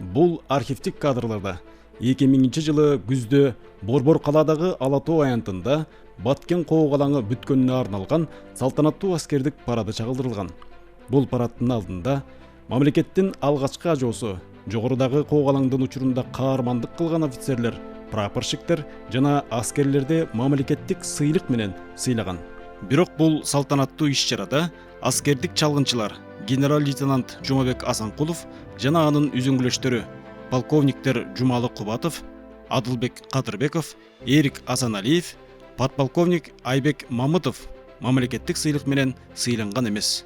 Бул архивдик кадрларда 2000 жылы күздө Борбор каладагы Ала Тоо аянтында Баткен коогалаңы бүткөнүнө арналган салтанаттуу аскердик парады чагылдырылган. Бул парадтын алдында мамлекеттин алгачкы ажоосу, жогорудагы коогалаңдын учурунда каармандык кылган офицерлер, прапорщиктер жана аскерлерди мамлекеттик сыйлык менен сыйлаган. Бирок бул салтанаттуу иш-чарада аскердик чалгынчылар генерал-лейтенант Жумабек Асанкулов жана анын үзүңгүлөштөрү полковниктер Жумалы Кубатов, Адылбек Кадырбеков, Эрик Асаналиев, подполковник Айбек Мамытов мамлекеттик сыйлык менен сыйланган эмес.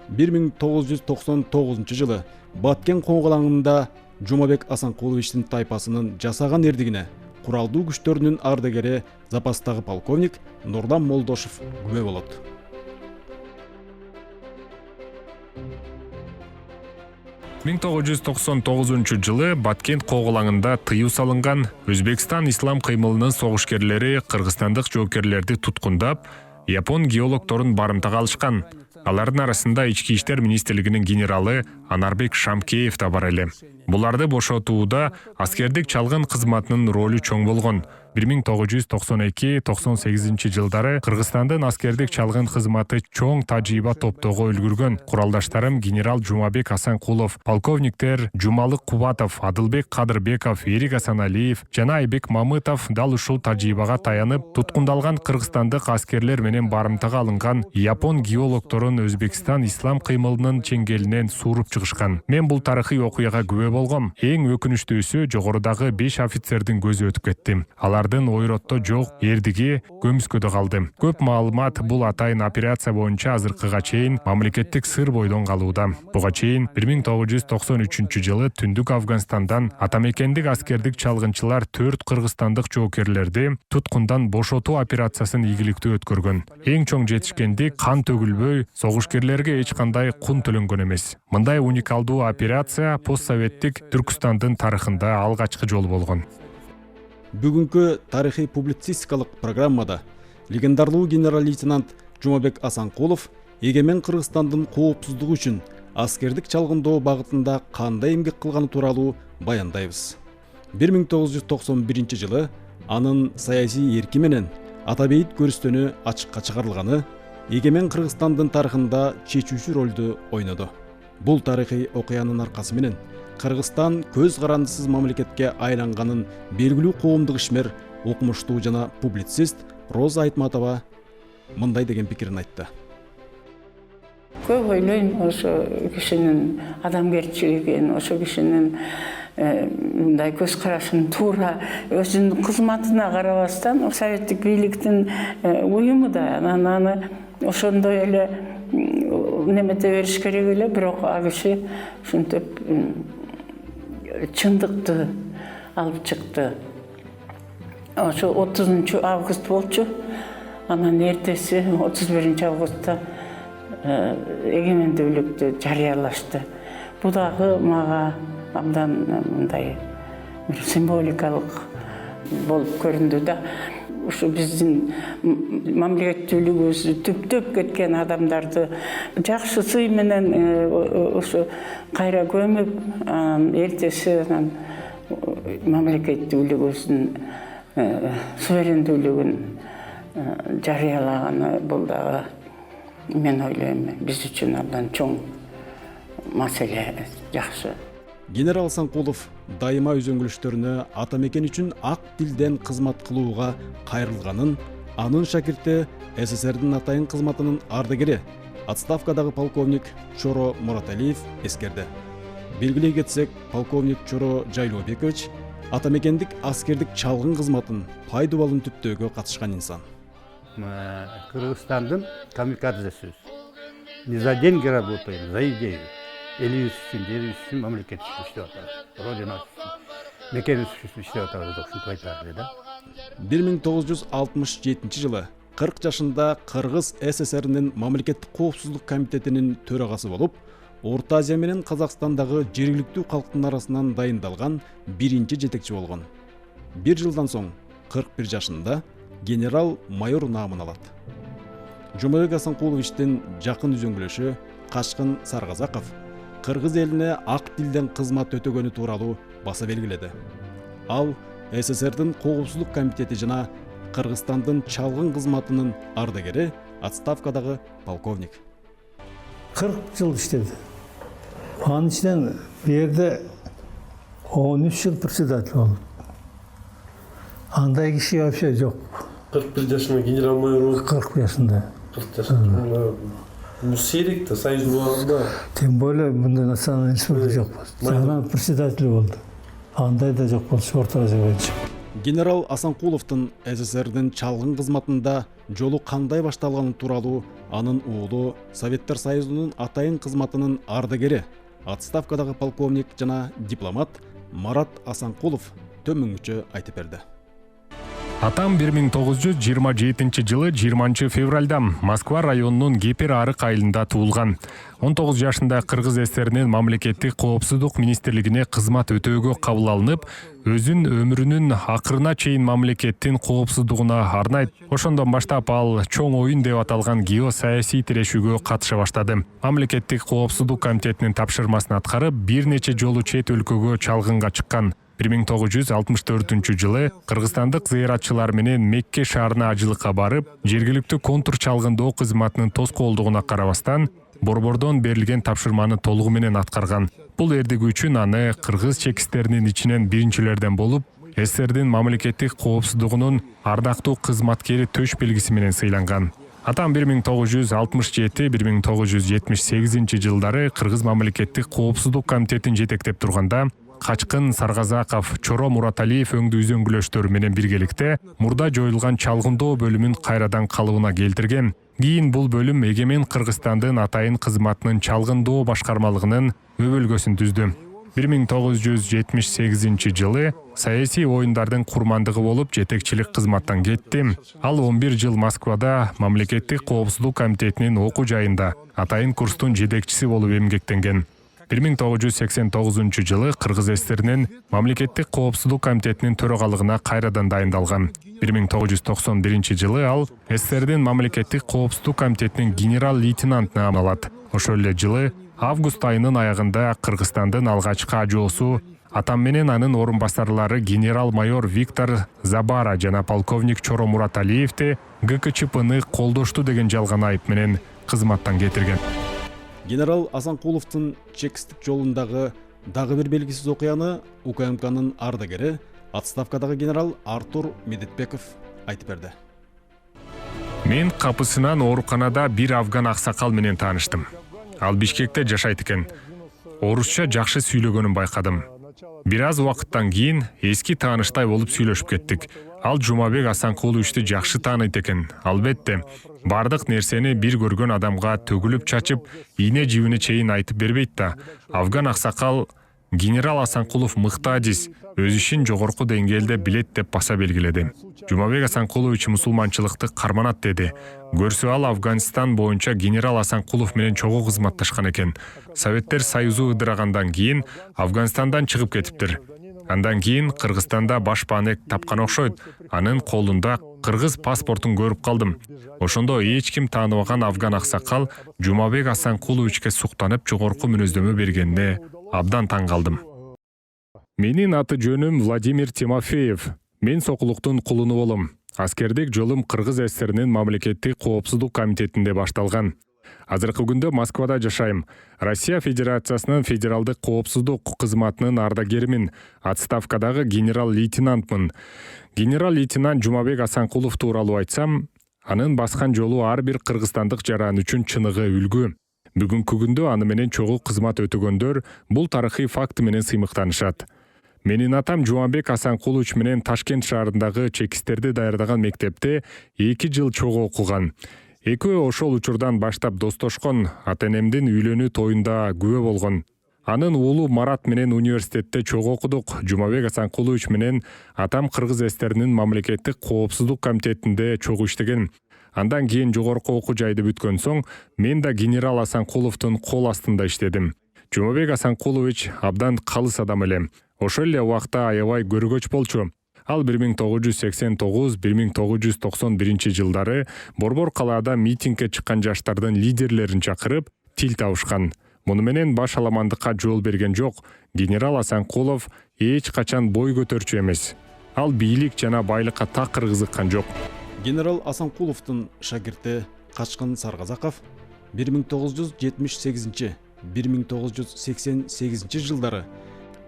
1999 жылы Баткен коогалаңында Жумабек Асанкуловичтин тайпасынын жасаган эрдигине куралдуу күчтөрүнүн ардагери запастагы полковник Нурлан Молдошев күбө болот. жылы Баткен коогалаңында тыюу салынган Өзбекстан ислам кыймылынын согушкерлери кыргызстандык жоокерлерди туткундап, япон геологторун барымтага алышкан. Алардын арасында Ички иштер министрлигинин генералы Анарбек Шамкеев да бар эле. Буларды бошотууда аскердик чалгын кызматынын ролу чоң болгон. 1992-98 жылдары Кыргызстандын аскердик чалгын кызматы чоң тажрыйба топтоого үлгүргөн. Куралдаштарым генерал Жумабек Асанкулов, полковниктер Жумалы Кубатов, Адылбек Кадырбеков, Эрик Асаналиев жана Айбек Мамытов дал ушул тажрыйбага таянып, туткундалган кыргызстандык аскерлер менен барымтага алынган япон геологторун Өзбекстан ислам кыймылынын чеңгелинен сууруп чыгышкан. Мен бул тарыхый окуяга күбө болгом. Эң өкүнүчтүүсү жогорудагы 5 офицердин көзү өтүп кетти. Алардын ойротто жок эрдиги көмүскөдө калды. Көп маалымат бул атайын операция боюнча азыркыга чейин мамлекеттик сыр бойдон калууда. Буга чейин 1993 жылы Түндүк Афганистандан атамекендик аскердик чалгынчылар 4 кыргызстандык жоокерлерди туткундан бошотуу операциясын ийгиликтүү өткөргөн. Эң чоң жетишкендик кан төгүлбөй, согушкерлерге эч кандай кун төлөнгөн эмес. Мындай уникалдуу операция постсоветтик Түркүстандын тарыхында алгачкы жолу болгон. Бүгүнкү тарыхый публицистикалык программада легендарлуу генерал-лейтенант Жумабек Асанкулов эгемен Кыргызстандын коопсуздугу үчүн аскердик чалгындоо багытында кандай эмгек кылганы тууралуу баяндайбыз. 1991 жылы анын саясий эрки менен Атабейит көрүстөнү ачыкка чыгарылганы эгемен Кыргызстандын тарыхында чечүүчү ролду ойнодо. Бул тарыхый окуянын аркасы менен Кыргызстан көз карандысыз мамлекетке айланганын белгилүү коомдук ишмер, окумуштуу жана публицист Роза Айтматова мындай деген пикирин айтты. Көп ойлойм, ошо кишинин адамгерчилигин, ошо кишинин мындай көз карашын туура өзүнүн кызматына карабастан советтик бийликтин уюму да аны ошондой эле немете бериш керек эле, бирок ал киши ушинтип чындыкты алып чыкты. Ошо 30 август болчу. Анан эртеси 31 августта эгемендүүлүктү жарыялашты. Бул дагы мага абдан мындай бир символикалык болуп көрүндү да. Ушу биздин мамлекеттүүлүгүбүздү түптөп кеткен адамдарды жакшы сый менен ушу кайра көмүп, эртеси мамлекеттүүлүгүбүздүн суверендүүлүгүн жарыялаганы бул дагы мен ойлойм биз үчүн абдан чоң маселе, жакшы. Генерал Асанкулов дайыма үзөңгүлөштөрүнө атамекен үчүн ак тилден кызмат кылууга кайрылганын, анын шакирти СССРдин атайын кызматынын ардагери, отставкадагы полковник Чоро Мураталиев эскерди. Белгилей кетсек, полковник Чоро Жайлообекович атамекендик аскердик чалгын кызматын пайдубалын түптөөгө катышкан инсан. Кыргызстандын камикадзесүбүз. Не за деньги работаем, за идею. Элибиз үчүн, жерибиз үчүн, мамлекет үчүн иштеп атабыз. Родина үчүн, мекенибиз үчүн иштеп атабыз деп ушинтип айталы да. 1967 жылы 40 жашында Кыргыз СССРнин мамлекеттик коопсуздук комитетинин төрагасы болуп, Орто Азия менен Казакстандагы жергиликтүү калктын арасынан дайындалган биринчи жетекчи болгон. 1 жылдан соң 41 жашында генерал-майор наамын алат. Жумабек Асанкуловичтин жакын үзөңгүлөшү Кашкын Саргазаков кыргыз элине ак тилден кызмат өтөгөнү тууралуу баса белгиледи. Ал СССРдин Коопсуздук комитети жана Кыргызстандын чалгын кызматынын ардагери, отставкадагы полковник. 40 жыл иштеди. Анын ичинен бу жерде 13 жыл председатель болду. Андай киши вообще жок. 41 жашында генерал-майор болуп, 40 жашында. 40 жашында. Бул сейрек да, союз убагында. Тем более мындай национальный республика жок болду. Анан председатель болду. Андай да жок болчу Орто Азия боюнча. Генерал Асанкуловдун СССРдин чалгын кызматында жолу кандай башталганы тууралуу анын уулу Советтер Союзунун атайын кызматынын ардагери, отставкадагы полковник жана дипломат Марат Асанкулов төмөнгүчө айтып берди. Атам 1927 жылы 20 февралда Москва районунун Гепер арык айылында туулган. 19 жашында Кыргыз ССРинин мамлекеттик коопсуздук министрлигине кызмат өтөөгө кабыл алынып, өзүн өмүрүнүн акырына чейин мамлекеттин коопсуздугуна арнайт. Ошондон баштап ал чоң оюн деп аталган геосаясий тирешүүгө катыша баштады. Мамлекеттик коопсуздук комитетинин тапшырмасын аткарып, бир нече жолу чет өлкөгө чалгынга чыккан. 1964 жылы кыргызстандык зыяратчылар менен Мекке шаарына ажылыкка барып, жергиликтүү контур чалгындоо кызматынын тоскоолдугуна карабастан, борбордон берилген тапшырманы толугу менен аткарган. Бул эрдиги үчүн аны кыргыз чекистеринин ичинен биринчилерден болуп, СССРдин мамлекеттик коопсуздугунун ардактуу кызматкери төш белгиси менен сыйланган. Атам 1967-1978 жылдары Кыргыз мамлекеттик коопсуздук комитетин жетектеп турганда, Качкын Саргазаков, Чоро Мураталиев өңдүү үзөңгүлөштөрү менен биргеликте мурда жоюлган чалгындоо бөлүмүн кайрадан калыбына келтирген. Кийин бул бөлүм Эгемен Кыргызстандын атайын кызматынын чалгындоо башкармалыгынын өбөлгөсүн түздү. 1978 жылы саясий оюндардын курмандыгы болуп жетекчилик кызматтан кетти. Ал 11 жыл Москвада мамлекеттик коопсуздук комитетинин окуу жайында атайын курстун жетекчиси болуп эмгектенген. 1989 жылы Кыргыз ССРинин мамлекеттик коопсуздук комитетинин төрагалыгына кайрадан дайындалган. 1991 жылы ал СССРдин мамлекеттик коопсуздук комитетинин генерал-лейтенантына алат. Ошол эле жылы август айынын аягында Кыргызстандын алгачкы ажоосу атам менен анын орун басарлары генерал-майор Виктор Забара жана полковник Чоро Мураталиевди ГКЧПны колдошту деген жалган айып менен кызматтан кетирген. Генерал Асанкуловдун чекисттик жолундагы дагы бир белгисиз окуяны УКМКнын ардагери, отставкадагы генерал Артур Медетбеков айтып берди. Мен капысынан ооруканада бир афган аксакал менен тааныштым. Ал Бишкекте жашайт экен. Орусча жакшы сүйлөгөнүн байкадым. Бир аз убакыттан кийин эски тааныштай болуп сүйлөшүп кеттик. Ал Жумабек Асанкуловичти жакшы тааныйт экен. Албетте, бардык нерсени бир көргөн адамга төгүлүп чачып, ийне жибине чейин айтып бербейт да. Афган аксакал генерал Асанкулов мыкты адис, өз ишин жогорку деңгээлде билет деп баса белгиледи. Жумабек Асанкулович мусулманчылыкты карманат деди. Көрсө ал Афганистан боюнча генерал Асанкулов менен чогуу кызматташкан экен. Советтер Союзу ыдырагандан кийин Афганистандан чыгып кетиптир. Андан кийин Кыргызстанда баш баанек тапкан окшойт. Анын колунда кыргыз паспортун көрүп калдым. Ошондо эч ким тааныбаган афган аксакал Жумабек Асанкуловичке суктанып жогорку мүнөздөмө бергенине абдан таң калдым. Менин аты жөнүм Владимир Тимофеев. Мен сокулуктун кулуну болом. Аскердик жолум Кыргыз ССРинин мамлекеттик коопсуздук комитетинде башталган. Азыркы күндө Москвада жашайм. Россия Федерациясынын федералдык коопсуздук кызматынын ардагеримин. Отставкадагы генерал-лейтенантмын. Генерал-лейтенант Жумабек Асанкулов тууралуу айтсам, анын баскан жолу ар бир кыргызстандык жаран үчүн чыныгы үлгү. Бүгүнкү күндө аны менен чогуу кызмат өтөгөндөр бул тарыхый факт менен сыймыктанышат. Менин атам Жумабек Асанкулович менен Ташкент шаарындагы чекистерди даярдаган мектепте 2 жыл чогуу окуган. Экөө ошол учурдан баштап достошкон, ата-энемдин үйлөнүү тоюнда күбө болгон. Анын уулу Марат менен университетте чогуу окудук. Жумабек Асанкулович менен атам Кыргыз ССРинин мамлекеттик коопсуздук комитетинде чогуу иштеген. Андан кийин жогорку окуу жайды бүткөн соң, мен да генерал Асанкуловдун кол астында иштедим. Жумабек Асанкулович абдан калыс адам эле. Ошол эле убакта аябай көргөч болчу. Ал 1989-1991 жылдары Борбор калаада митингге чыккан жаштардын лидерлерин чакырып, тил табышкан. Муну менен баш аламандыкка жол берген жок. Генерал Асанкулов эч качан бой көтөрчү эмес. Ал бийлик жана байлыкка такыр кызыккан жок. Генерал Асанкуловдун шагирти Качкын Саргазаков 1978-1988 жылдары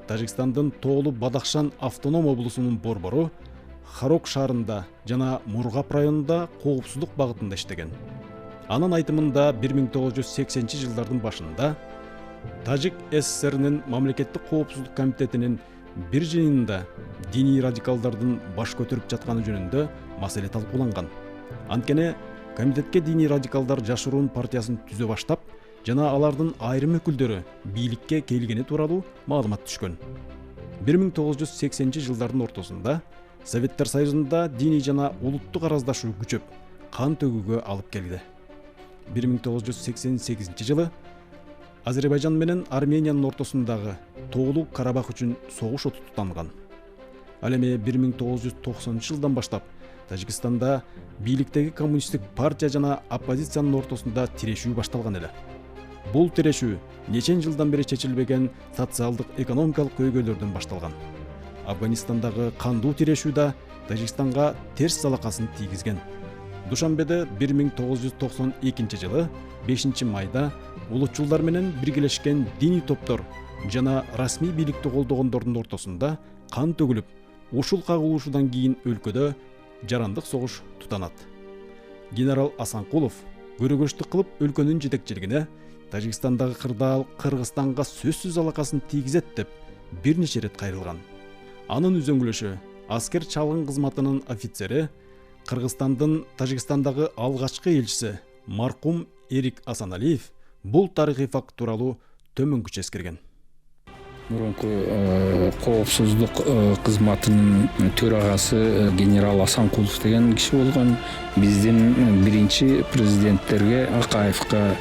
Тажикстандын Тоолу Бадахшан автоном облусунун борбору Харок шаарында жана Мургап районунда коопсуздук багытында иштеген. Анын айтымында 1980 жылдардын башында Тажик СССРнин мамлекеттик коопсуздук комитетинин бир жыйынында диний радикалдардын баш көтөрүп жатканы жөнүндө маселе талкууланган. Анткени комитетке диний радикалдар Жашыруун партиясын түзө баштап, жана алардын айрым өкүлдөрү бийликке келгени тууралуу маалымат түшкөн. 1980 жылдардын ортосунда Советтер Союзунда диний жана улуттук араздашуу күчөп, кан төгүүгө алып келди. 1988 жылы Азербайжан менен Армениянын ортосундагы Тоолу Карабах үчүн согуш оту тутанган. Ал эми 1990 жылдан баштап Тажикстанда бийликтеги коммунисттик партия жана оппозициянын ортосунда тирешүү башталган эле. Бул тирешүү нечен жылдан бери чечилбеген социалдык экономикалык көйгөйлөрдөн башталган. Афганистандагы кандуу тирешүү да Тажикстанга терс залакасын тийгизген. Душанбеде 1992 жылы 5 майда улутчулдар менен биргелешкен диний топтор жана расмий бийликти колдогондордун ортосунда кан төгүлүп, ушул кагылышуудан кийин өлкөдө жарандык согуш тутанат. Генерал Асанкулов көрөгөчтүк кылып өлкөнүн жетекчилигине Тажикстандагы кырдаал Кыргызстанга сөзсүз алакасын тийгизет деп бир нече рет кайрылган. Анын үзөңгүлөшү аскер чалгын кызматынын офицери Кыргызстандын Тажикстандагы алгачкы элчиси маркум Эрик Асаналиев бул тарыхый факт тууралуу төмөнкүчө эскерген. Мурунку коопсуздук кызматынын төрагасы генерал Асанкулов деген киши болгон. Биздин биринчи президенттерге Акаевка,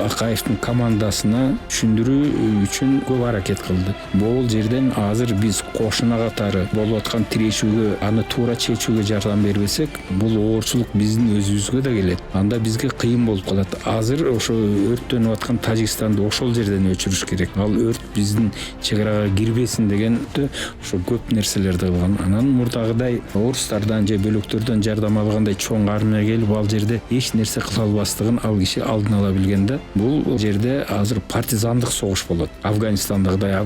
Акаевдин командасына түшүндүрүү үчүн көп аракет кылды. Бул жерден азыр биз кошуна катары болуп аткан тирешүүгө аны туура чечүүгө жардам бербесек, бул оорчулук биздин өзүбүзгө да келет. Анда бизге кыйын болуп калат. Азыр ошо өрттөнүп аткан Тажикстанды ошол жерден өчүрүш керек. Ал өрт биздин чегарага кирбесин дегенде ошо көп нерселерди кылган. Анан мурдагыдай орустардан же бөлөктөрдөн жардам алгандай чоң армия келип ал жерде эч нерсе кыла албастыгын ал киши алдын ала билген да. Бул жерде азыр партизандык согуш болот. Афганистандагы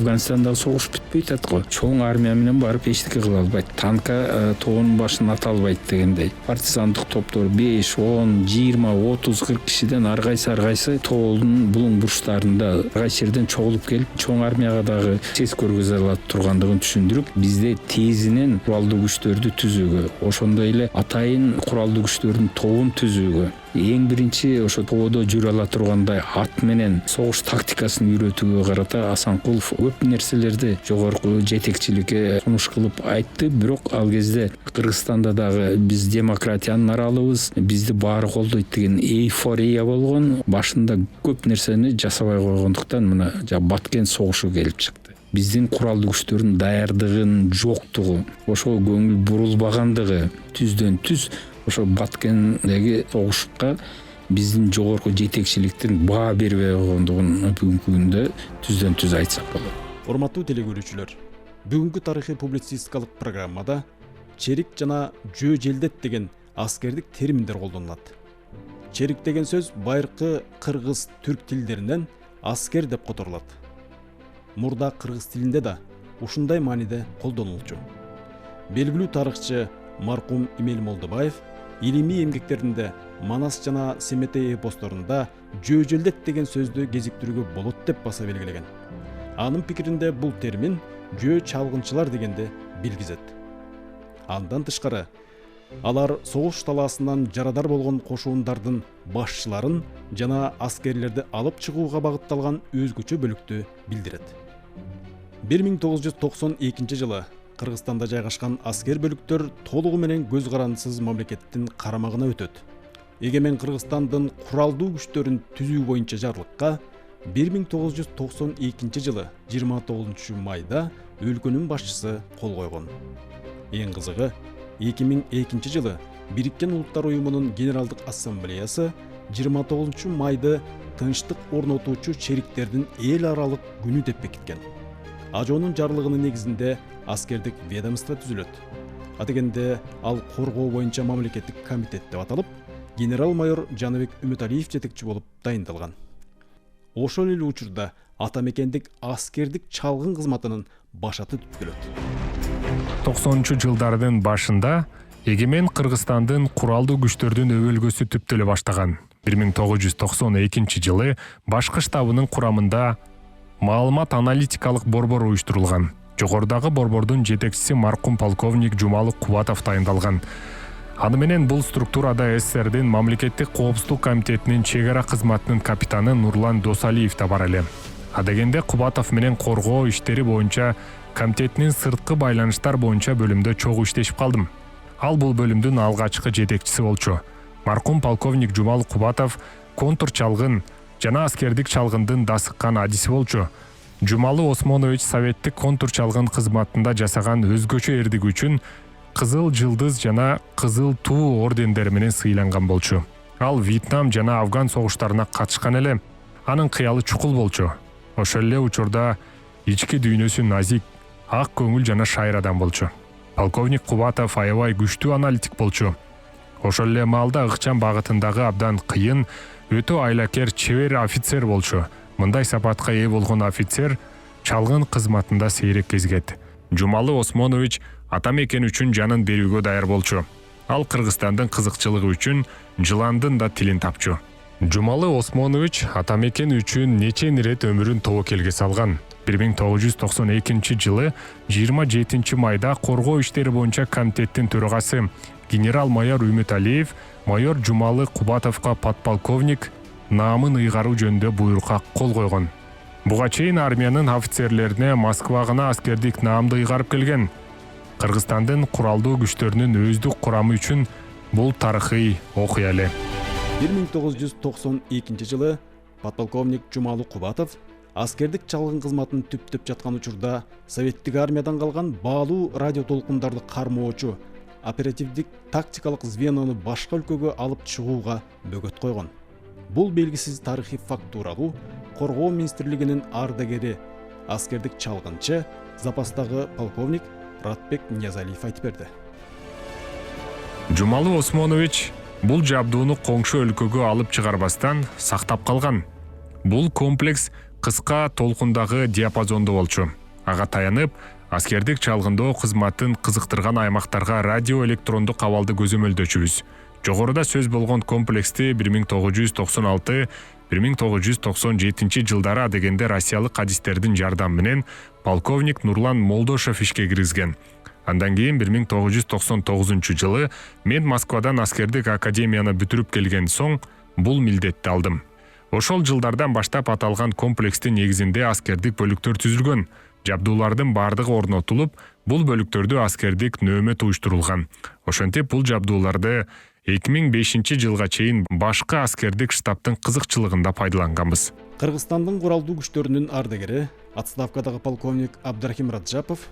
согуш бүтпөйт атат го. Чоң армия менен барып эчтеке кыла албайт. Танка тоонун башын ата албайт дегендей. Партизандык топтор 5, 10, 20, 30, 40 кишиден ар кайсы тоолдун булуң бурчтарында кайсы жерден чогулуп келип чоң армияга дагы сес көргөзө алат тургандыгын түшүндүрүп, бизде тезинен куралдуу күчтөрдү түзүүгө, ошондой эле атайын куралдуу күчтөрдүн тобун түзүүгө, эң биринчи ошо тоодо жүрө ала тургандай ат менен согуш тактикасын үйрөтүүгө карата Асанкулов көп нерселерди жогорку жетекчиликке сунуш кылып айтты. Бирок ал кезде Кыргызстанда дагы биз демократиянын аралыбыз, бизди баары колдойт деген эйфория болгон. Башында көп нерсени жасабай койгондуктан мына Баткен согушу келип чыкты. Биздин куралдуу күчтөрдүн даярдыгынын жоктугу, ошо көңүл бурулбагандыгы түздөн түз ошо Баткендеги согушка биздин жогорку жетекчиликтин баа бербей койгондугун бүгүнкү күндө түздөн түз айтсак болот. Урматтуу телекөрүүчүлөр, бүгүнкү тарыхый публицистикалык программада черик жана жөө желдет деген аскердик терминдер колдонулат. Черик деген сөз байыркы кыргыз түрк тилдеринен аскер деп которулат. Мурда кыргыз тилинде да ушундай мааниде колдонулчу. Белгилүү тарыхчы маркум Эмел Молдобаев илимий эмгектеринде Манас жана Семетей эпосторунда жөө желдет деген сөздү кезиктирүүгө болот деп баса белгилеген. Анын пикиринде бул термин жөө чалгынчылар дегенди билгизет. Андан тышкары алар согуш талаасынан жарадар болгон кошуундардын башчыларын жана аскерлерди алып чыгууга багытталган өзгөчө бөлүктү билдирет. 1992 жылы Кыргызстанда жайгашкан аскер бөлүктөр толугу менен көз карандысыз мамлекеттин карамагына өтөт. Эгемен Кыргызстандын куралдуу күчтөрүн түзүү боюнча жарлыкка 1992 жылы 29 майда өлкөнүн башчысы кол койгон. Эң кызыгы 2002 жылы Бириккен Улуттар уюмунун Генералдык ассамблеясы 29 майды тынчтык орнотуучу чериктердин эл аралык күнү деп бекиткен. Ажонун жарлыгынын негизинде аскердик ведомство түзүлөт. Адегенде ал коргоо боюнча мамлекеттик комитет деп аталып, генерал-майор Жаныбек Үмүталиев жетекчи болуп дайындалган. Ошол эле учурда атамекендик аскердик чалгын кызматынын башаты түзүлөт. 90-жылдардын башында эгемен Кыргызстандын куралдуу күчтөрдүн өбөлгөсү түптөлө баштаган. 1992 жылы башкы штабынын курамында маалымат аналитикалык борбор уюштурулган. Жогорудагы борбордун жетекчиси маркум полковник Жумалы Кубатов дайындалган. Аны менен бул структурада СССРдин мамлекеттик коопсуздук комитетинин чек ара кызматынын капитаны Нурлан Досалиев да бар эле. Адегенде Кубатов менен коргоо иштери боюнча комитетинин сырткы байланыштар боюнча бөлүмдө чогуу иштешип калдым. Ал бул бөлүмдүн алгачкы жетекчиси болчу. Маркум полковник Жумалы Кубатов контур чалгын жана аскердик чалгындын да сыккан адиси болчу. Жумалы Осмонович советтик контур чалгын кызматында жасаган өзгөчө эрдиги үчүн Кызыл жылдыз жана Кызыл туу ордендери менен сыйланган болчу. Ал Вьетнам жана Афган согуштарына катышкан эле. Анын кыялы чукул болчу. Ошол эле учурда ички дүйнөсү назик, ак көңүл жана шайыр адам болчу. Полковник Кубатов аябай күчтүү аналитик болчу. Ошол эле маалда ыкчам багытындагы абдан кыйын, өтө айлакер чебер офицер болчу. Мындай сапатка ээ болгон офицер чалгын кызматында сейрек кезигет. Жумалы Осмонович атамекен үчүн жанын берүүгө даяр болчу. Ал Кыргызстандын кызыкчылыгы үчүн жыландын да тилин тапчу. Жумалы Осмонович атамекен үчүн нече ирет өмүрүн тобокелге салган. 1992 жылы 27 майда коргоо иштери боюнча комитеттин төрагасы генерал-майор Үмүталиев майор Жумалы Кубатовго подполковник наамын ыйгаруу жөнүндө буйрукка кол койгон. Буга чейин армиянын офицерлерине Москва гана аскердик наамды ыйгарып келген. Кыргызстандын куралдуу күчтөрүнүн өздүк курамы үчүн бул тарыхый окуя эле. 1992 жылы подполковник Жумалы Кубатов аскердик чалгын кызматын түптөп жаткан учурда советтик армиядан калган баалуу радио толкундарды кармоочу оперативдик тактикалык звенону башка өлкөгө алып чыгууга бөгөт койгон. Бул белгисиз тарыхый факт тууралуу Коргоо министрлигинин ардагери аскердик чалгынчы запастагы полковник Ратбек Ниязалиев айтып берди. Жумалы Осмонович бул жабдууну коңшу өлкөгө алып чыгарбастан сактап калган. Бул комплекс кыска толкундагы диапазондо болчу. Ага таянып, аскердик чалгындоо кызматын кызыктырган аймактарга радио электрондук абалды көзөмөлдөчүбүз. Жогоруда сөз болгон комплексти 1996-1997 жылдары адегенде россиялык адистердин жардамы менен полковник Нурлан Молдошев ишке киргизген. Андан кийин 1999 жылы мен Москвадан аскердик академияны бүтүрүп келген соң бул милдетти алдым. Ошол жылдардан баштап аталган комплекстин негизинде аскердик бөлүктөр түзүлгөн. Жабдуулардын бардыгы орнотулуп, бул бөлүктөрдө аскердик нөөмөт уюштурулган. Ошентип бул жабдууларды 2005 жылга чейин башкы аскердик штабтын кызыкчылыгында пайдаланганбыз. Кыргызстандын куралдуу күчтөрүнүн ардагери, отставкадагы полковник Абдрахим Раджапов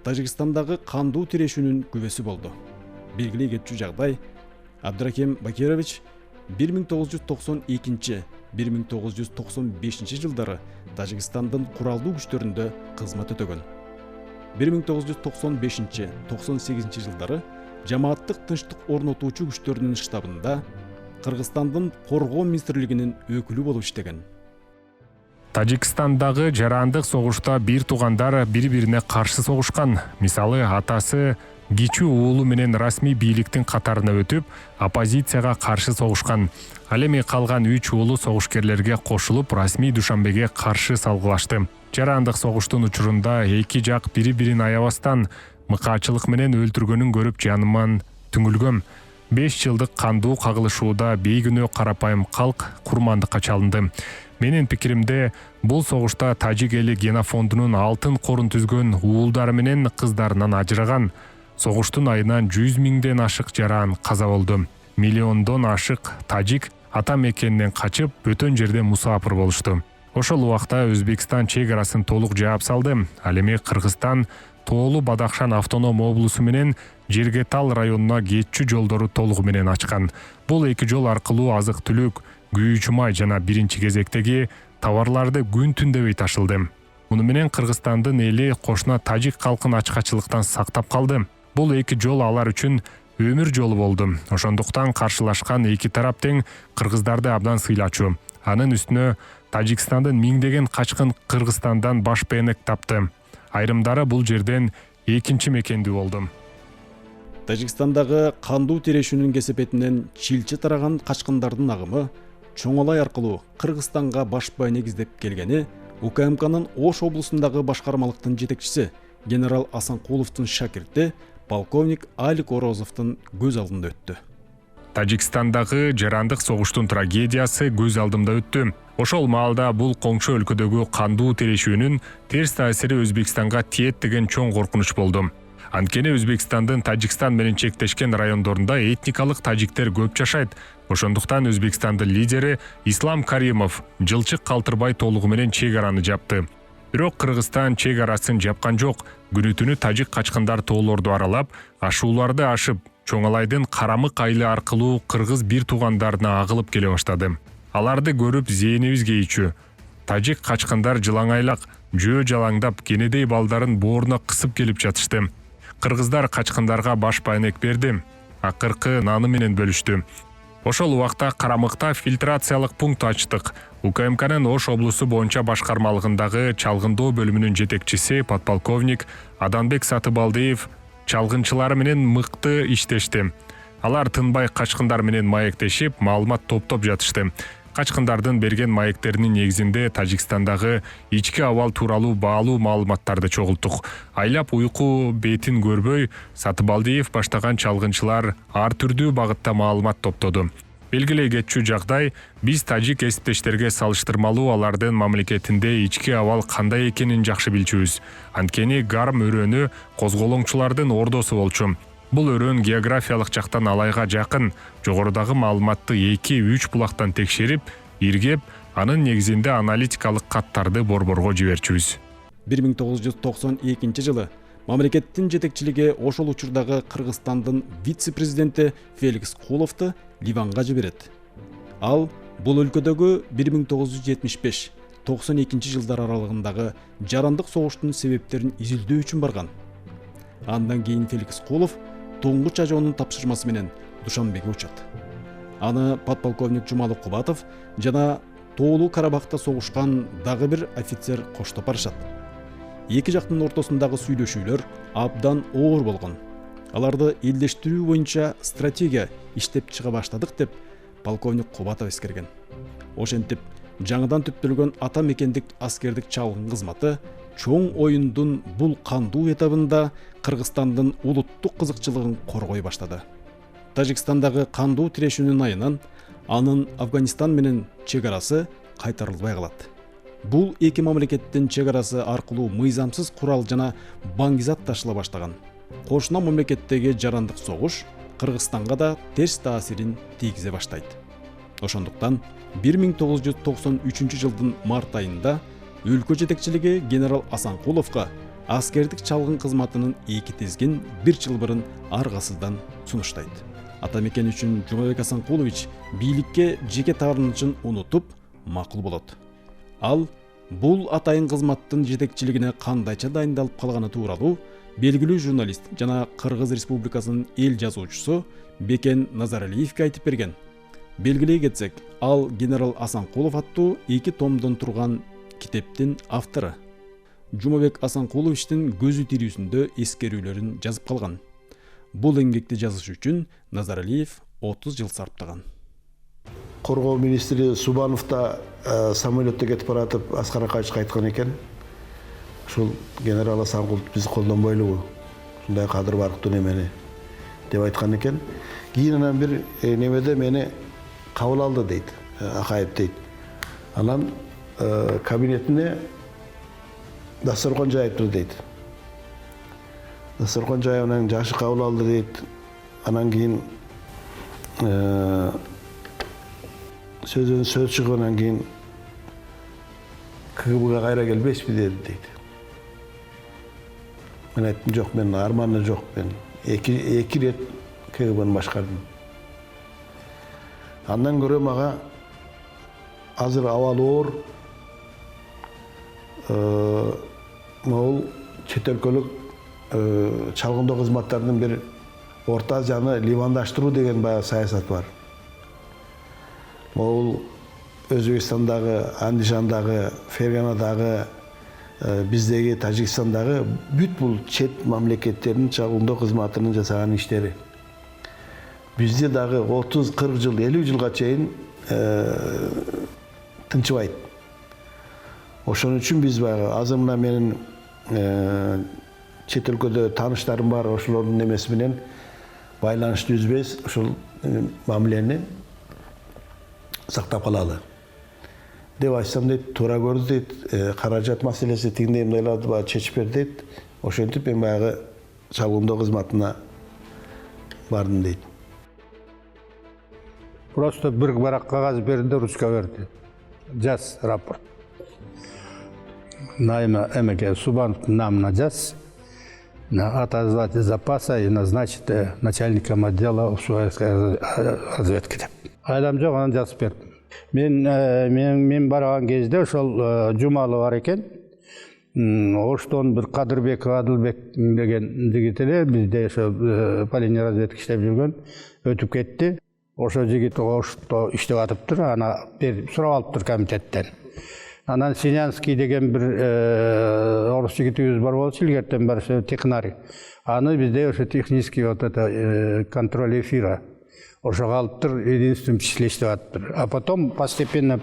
Тажикстандагы кандуу тирешүүнүн күбөсү болду. Белгилей кетчү жагдай, Абдрахим Бакирович 1992-1995 жылдары Тажикстандын куралдуу күчтөрүндө кызмат өтөгөн. 1995-98 жылдары жамааттык тынчтык орнотуучу күчтөрүнүн штабында Кыргызстандын коргоо министрлигинин өкүлү болуп иштеген. Тажикстандагы жарандык согушта бир туугандар бири-бирине каршы согушкан. Мисалы, атасы кичүү уулу менен расмий бийликтин катарына өтүп, оппозицияга каршы согушкан. Ал эми калган 3 уулу согушкерлерге кошулуп, расмий Душанбеге каршы салгылашты. Жарандык согуштун учурунда эки жак бири-бирин аябастан мыкаачылык менен өлтүргөнүн көрүп жаныман түңүлгөм. 5 жылдык кандуу кагылышууда бейгүнөө карапайым калк курмандыкка чалынды. Менин пикиримде, бул согушта тажик эли генофондунун алтын корун түзгөн уулдары менен кыздарынан ажыраган. Согуштун айынан 100 миңден ашык жаран каза болду. Миллиондон ашык тажик ата мекенинен качып, бөтөн жерде мусафир болушту. Ошол убакта Өзбекстан чек арасын толук жаап салды. Ал эми Кыргызстан Тоолу Бадахшан автоном облусу менен Жергетал районуна кетчү жолдору толугу менен ачкан. Бул эки жол аркылуу азык-түлүк, күйүүчү май жана биринчи кезектеги товарларды күн түн дебей ташылды. Муну менен Кыргызстандын эли кошуна тажик калкын ачкачылыктан сактап калды. Бул эки жол алар үчүн өмүр жолу болду. Ошондуктан каршылашкан эки тарап тең кыргыздарды абдан сыйлачу. Анын үстүнө Тажикстандын миңдеген качкын Кыргызстандан баш бeenек тапты. Айрымдары бул жерден экинчи мекендүү болду. Тажикстандагы кандуу тирешүүнүн кесепетинен чилчи тараган качкындардын агымы Чоңалай аркылуу Кыргызстанга баш бeenек издеп келгени УКМКнын Ош облусундагы башкармалыктын жетекчиси генерал Асанкуловдун шакирти полковник Алик Орозовдун көз алдында өттү. Тажикстандагы жарандык согуштун трагедиясы көз алдымда өттү. Ошол маалда бул коңшу өлкөдөгү кандуу тирешүүнүн терс таасири Өзбекстанга тиет деген чоң коркунуч болду. Анткени Өзбекстандын Тажикстан менен чектешкен райондорунда этникалык тажиктер көп жашайт. Ошондуктан Өзбекстандын лидери Ислам Каримов жылчык калтырбай толугу менен чек араны жапты. Бирок Кыргызстан чек арасын жапкан жок. Күнү-түнү тажик качкындар тоолорду аралап, ашууларды ашып, Чоңалайдын Карамык айылы аркылуу кыргыз бир туугандарына агылып келе баштады. Аларды көрүп зээнибиз кейчү. Тажик качкындар жылаңайлак, жөө жалаңдап, кенедей балдарын бооруна кысып келип жатышты. Кыргыздар качкындарга баш бeenек берди. Акыркы наны менен бөлүштү. Ошол убакта Карамыкта фильтрациялык пункт ачтык. УКМКнын Ош облусу боюнча башкармалыгындагы чалгындоо бөлүмүнүн жетекчиси подполковник Аданбек Сатыбалдиев чалгынчылары менен мыкты иштешти. Алар тынбай качкындар менен маектешип, маалымат топтоп жатышты. Качкындардын берген маектеринин негизинде Тажикстандагы ички абал тууралуу баалуу маалыматтарды чогулттук. Айлап уйку бетин көрбөй, Сатыбалдиев баштаган чалгынчылар ар түрдүү багытта маалымат топтоду. Белгилей кетчү жагдай, биз тажик эсиптештерге салыштырмалуу алардын мамлекетинде ички абал кандай экенин жакшы билчүбүз. Анткени Гарм өрөөнү козголоңчулардын ордосу болчу. Бул өрөөн географиялык жактан Алайга жакын, жогорудагы маалыматты 2-3 булактан текшерип, иргеп, анын негизинде аналитикалык каттарды борборго жиберчүбүз. 1992 жылы мамлекеттин жетекчилиги ошол учурдагы Кыргызстандын вице-президенти Феликс Куловду Ливанга жиберет. Ал бул өлкөдөгү 1975-92 жылдар аралыгындагы жарандык согуштун себептерин изилдөө үчүн барган. Андан кийин Феликс Кулов туңгуч ажоонун тапшырмасы менен Душанбеге учат. Аны подполковник Жумалы Кубатов жана Тоолуу Карабакта согушкан дагы бир офицер коштоп барышат. Эки жактын ортосундагы сүйлөшүүлөр абдан оор болгон. Аларды элдештирүү боюнча стратегия иштеп чыга баштадык деп полковник Кубатов эскерген. Ошентип, жаңыдан түптөлгөн ата мекендик аскердик чалгын кызматы чоң оюндун бул кандуу этабында Кыргызстандын улуттук кызыкчылыгын коргой баштады. Тажикстандагы кандуу тирешүүнүн айынан анын Афганистан менен чек арасы кайтарылбай калат. Бул эки мамлекеттин чек арасы аркылуу мыйзамсыз курал жана баңгизат ташыла баштаган. Кошуна мамлекеттеги жарандык согуш Кыргызстанга да терс таасирин тийгизе баштайт. Ошондуктан 1993 жылдын март айында өлкө жетекчилиги генерал Асанкуловго аскердик чалгын кызматынын 2 тизгин 1 жыл мурун аргасыздан сунуштайт. Ата мекен үчүн Жумабек Асанкулович бийликке жеке таарынычын унутуп макул болот. Ал бул атайын кызматтын жетекчилигине кандайча дайындалып калганы тууралуу белгилүү журналист жана Кыргыз Республикасынын эл жазуучусу Бекен Назаралиевге айтып берген. Белгилей кетсек, ал генерал Асанкулов аттуу 2 томдон турган китептин автору. Жумабек Асанкуловичтин көзү тирүүсүндө эскерүүлөрүн жазып калган. Бул эмгекти жазыш үчүн Назаралиев 30 жыл сарптаган. Коргоо министри Субанов да самолетте кетип баратып Аскар Акаевичке айткан экен. Ушул генерал Асанкулов биз колдонбойлубу? Ушундай кадыр барктуу немени деп айткан экен. Кийин анан бир немеде мени кабыл алды дейт, Акаев дейт. Анан кабинетине дасторкон жайыптыр дейт. Дасторкон жайып анан жакшы кабыл алды дейт. Анан кийин сөз чыггандан кийин КГБга кайра келбейсизби дейт. Мен айттым, жок, мен арманы жок, мен эки рет КГБны башкардым. Андан көрө мага азыр абалы оор могул чет өлкөлүк чалгындоо кызматтарынын бир Орта Азияны ливандаштыруу деген баягы саясат бар. Могул Өзбекстандагы, Андижандагы, Ферганадагы, биздеги Тажикстандагы бүт бул чет мамлекеттердин чалгындоо кызматынын жасаган иштери. Бизде дагы 30-40 жыл, 50 жылга чейин тынчыбайт. Ошон үчүн биз баягы азыр мына менин чет өлкөдө тааныштарым бар, ошолордун немеси менен байланышты үзбөйбүз, ушул мамилени сактап калалы деп айтсам дейт, туура көрдү дейт, каражат маселеси тигиндей мындайларды чечип берди дейт. Ошентип мен баягы чалгындоо кызматына бардым дейт. Просто bir барак кагаз берди, ручка берди. Жаз рапорт. Найма эмеке Субановтун намына жаз. Отозвать из запаса и назначить начальником отдела условия разведки деп. Айдам жок, анан жазып бердим. Мен барган кезде ошол Жумалы бар экен. Оштон бир Кадырбек, Адылбек деген жигит эле бизде ошо полиния разведка иштеп жүргөн өтүп кетти. Ошо жигит Ошто иштеп атыптыр, ана сурап алыптыр комитеттен. Анан Синянский деген бир орус жигитибиз бар болчу, илгертен бар технарь. Аны бизде ошо технический вот это контроль эфира. Ошого алыптыр, единственным числе иштеп атыптыр. А потом постепенно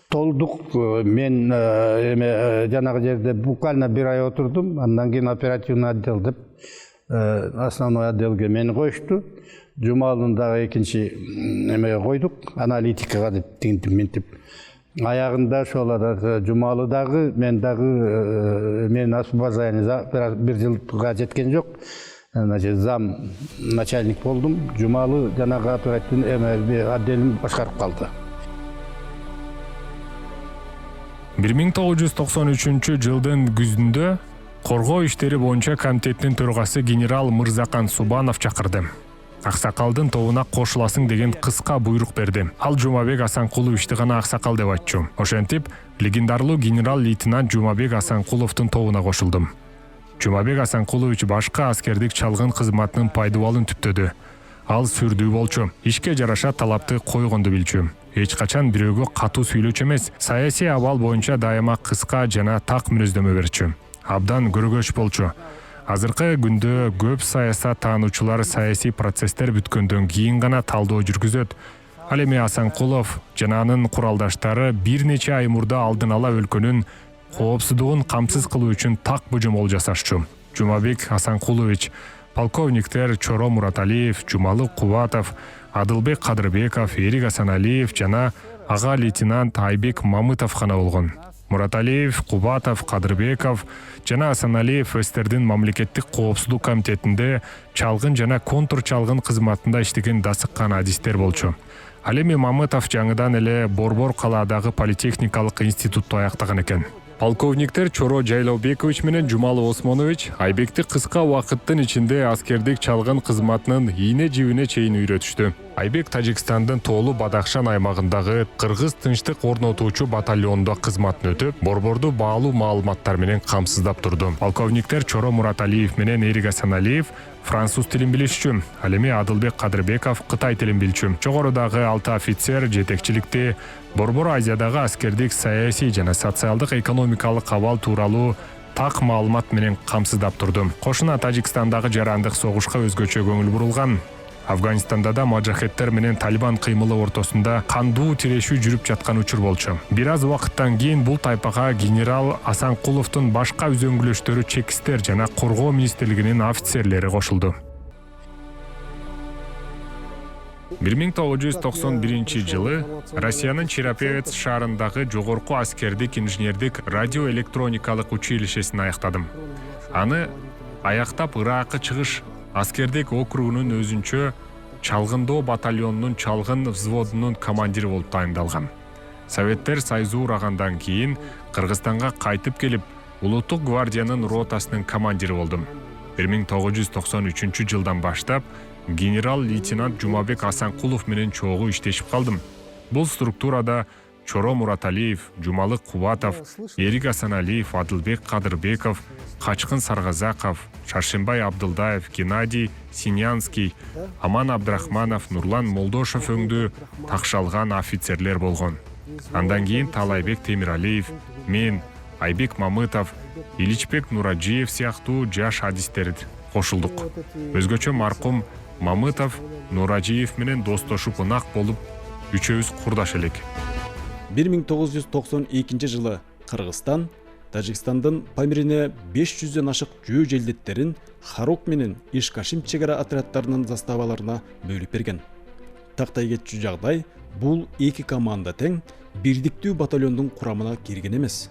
толдук. Мен жанагы жерде буквально бир ай отурдум. Андан кийин оперативный отдел деп основной отделге мени коюшту. Жумалдын дагы экинчи эмеге койдук, аналитикага деп тигинтип ментип. Аягында ошолар Жумалы дагы, мен дагы мен освобождение бир жылга жеткен жок. Значит, зам начальник болдум. Жумалы жанагы оперативный отделин башкарып калды. 1993 жылдын күзүндө коргоо иштери боюнча комитеттин төрагасы генерал Мырзакан Субанов чакырды. Аксакалдын тобуна кошуласың деген кыска буйрук берди. Ал Жумабек Асанкулов ишти гана аксакал деп айтчу. Ошентип, легендарлуу генерал-лейтенант Жумабек Асанкуловдун тобуна кошулдум. Жумабек Асанкулович башка аскердик чалгын кызматынын пайдубалын түптөдү. Ал сүрдүү болчу, ишке жараша талапты койгонду билчү. Эч качан бирөөгө катуу сүйлөчү эмес, саясий абал боюнча дайыма кыска жана так мүнөздөмө берчү. Абдан көргөч болчу. Азыркы күндө көп саясат таануучулар саясий процесстер бүткөндөн кийин гана талдоо жүргүзөт. Ал эми Асанкулов жана анын куралдаштары бир нече ай мурда алдын ала өлкөнүн коопсуздугун камсыз кылуу үчүн так божомол жасашчу. Жумабек Асанкулович, полковниктер Чоро Мураталиев, Жумалы Кубатов, Адылбек Кадырбеков, Эрик Асаналиев жана ага лейтенант Айбек Мамытов гана болгон. Мураталиев, Кубатов, Кадырбеков жана Асаналиев өздөрүнүн мамлекеттик коопсуздук комитетинде чалгын жана контур чалгын кызматында иштеген дасыккан адистер болчу. Ал эми Мамытов жаңыдан эле Борбор калаадагы политехникалык институтtu аяктаган экен. Полковниктер Чоро Жайлаубекович менен Жумалы Осмонович Айбекти кыска убакыттын ичинде аскердик чалгын кызматынын ийне жибине чейин үйрөтүштү. Айбек Тажикстандын Тоолу Бадахшан аймагындагы кыргыз тынчтык орнотуучу батальонунда кызматын өтүп, борборду баалуу маалыматтар менен камсыздап турду. Полковниктер Чоро Мураталиев менен Эрик Асаналиев француз тилин билишчү. Ал эми Адылбек Кадырбеков кытай тилин билчү. Жогорудагы 6 офицер жетекчиликти Борбор Азиядагы аскердик саясий жана социалдык экономикалык абал тууралуу так маалымат менен камсыздап турду. Кошуна Тажикстандагы жарандык согушка өзгөчө көңүл бурулган. Афганистанда да маджахеттер менен Талибан кыймылы ортосунда кандуу тирешүү жүрүп жаткан учур болчу. Бир аз убакыттан кийин бул тайпага генерал Асанкуловдун башка үзөңгүлөштөрү чекистер жана коргоо министрлигинин офицерлери кошулду. 1991 жылы Россиянын Череповец шаарындагы жогорку аскердик инженердик радиоэлектроникалык училищесин аяктадым. Аны аяктап Иракка чыгыш аскердик округунун өзүнчө чалгындоо батальонунун чалгын взводунун командири болуп тайындалган. Советтер Союзу урагандан кийин Кыргызстанга кайтып келип, Улуттук гвардиянын ротасынын командири болдум. 1993 жылдан баштап генерал-лейтенант Жумабек Асанкулов менен чогуу иштешип калдым. Бул структурада Чоро Мураталиев, Жумалык Кубатов, Эрик Асаналиев, Адылбек Кадырбеков, Качкын Саргазаков, Шаршембай Абдылдаев, Геннадий Синянский, Аман Абдрахманов, Нурлан Молдошев өңдүү такшалган офицерлер болгон. Андан кийин Талайбек Темиралиев, мен, Айбек Мамытов, Иличбек Нураджиев сыяктуу жаш адистер кошулдук. Өзгөчө маркум Мамытов Нураджиев менен достошуп ынак болуп, үчөөбүз курдаш элек. 1992 жылы Кыргызстан Тажикстандын Памирине 500ден ашык жөө желдеттерин Харок менен Ишкашим чегара отрядтарынын заставаларына бөлүп берген. Тактай кетчү жагдай бул эки команда тең бирдиктүү батальондун курамына кирген эмес.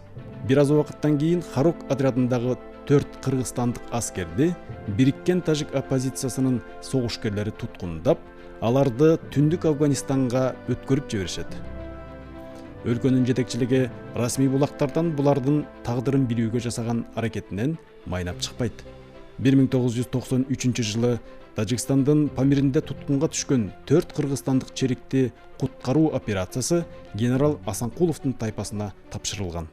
Бир аз убакыттан кийин Харок отрядындагы 4 кыргызстандык аскерди бириккен тажик оппозициясынын согушкерлери туткундап, аларды Түндүк Афганистанга өткөрүп жиберишет. Өлкөнүн жетекчилиги расмий булактардан булардын тагдырын билүүгө жасаган аракетинен майнап чыкпайт. 1993 жылы Тажикстандын Памиринде туткунга түшкөн 4 кыргызстандык черикти куткаруу операциясы генерал Асанкуловдун тайпасына тапшырылган.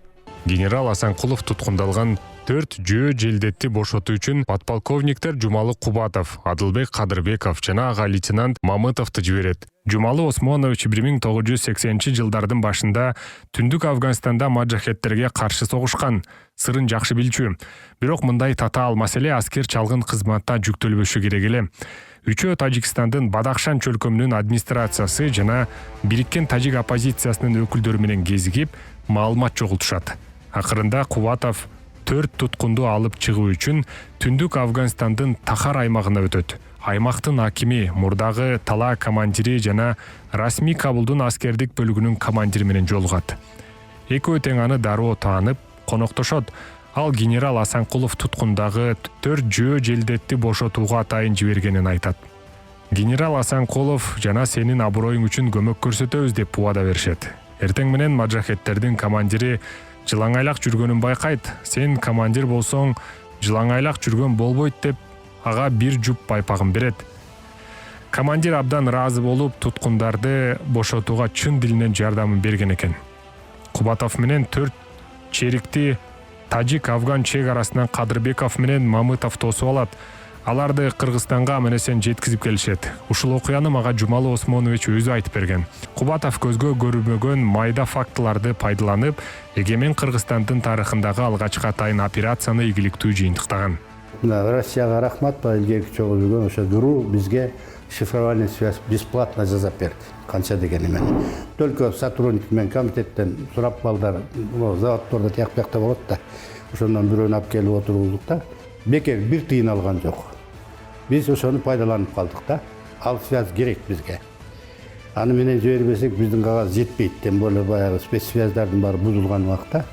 Генерал Асанкулов туткундалган 4 жөө желдетти бошотуу үчүн подполковниктер Жумалык Кубатов, Адылбек Кадырбеков жана ага лейтенант Мамытовду жиберет. Жумалы Осмонович 1980 жылдардын башында Түндүк Афганистанда маджахеттерге каршы согушкан, сырын жакшы билчү. Бирок мындай татаал маселе аскер чалгын кызматта жүктөлбөшү керек эле. Үчөө Тажикстандын Бадахшан чөлкөмүнүн администрациясы жана бириккен тажик оппозициясынын өкүлдөрү менен кезигип, маалымат чогултушат. Акырында Кубатов 4 туткунду алып чыгуу үчүн Түндүк Афганистандын Тахар аймагына өтөт. Аймактын акими, мурдагы Тала командири жана расмий Кабулдун аскердик бөлүгүнүн командири менен жолугат. Экөө тең аны дароо таанып, коноктошот. Ал генерал Асанкулов туткундагы 4 жөө желдетти бошотууга атайын жибергенин айтат. Генерал Асанкулов жана сенин аброюң үчүн көмөк көрсөтөбүз деп убада беришет. Эртең менен маджахеттердин командири жылаңайлак жүргөнүн байкайт. Сен командир болсоң, жылаңайлак жүргөн болбойт деп ага бир жуп байпагын берет. Командир абдан ыраазы болуп, туткундарды бошотууга чын дилинен жардамын берген экен. Кубатов менен 4 черикти Тажик-Афган чек арасынан Кадырбеков менен Мамытов тосуп алат. Аларды Кыргызстанга менесен жеткизип келишет. Ушул окуяны мага Жумалы Осмонович өзү айтып берген. Кубатов көзгө көрүнбөгөн майда фактыларды пайдаланып, эгемен Кыргызстандын тарыхындагы алгачкы атайын операцияны ийгиликтүү жыйынтыктаган. Россияга рахмат, илгерки чогуу жүргөн ошо ГРУ бизге шифровальный связь бесплатно жазап берди. Канча деген эмен. Только сотрудник менен комитеттен сурап балдар, заводдордо тияк-биякта болот да. Ошондон бирөөнү алып келип отургуздук да. Бекер бир тыйын алган жок. Биз ошону пайдаланып калдык да. Ал связь керек бизге. Аны менен жибербесек биздин кагаз жетпейт. Тем более баягы спецсвязьдардын баары бузулган убакта.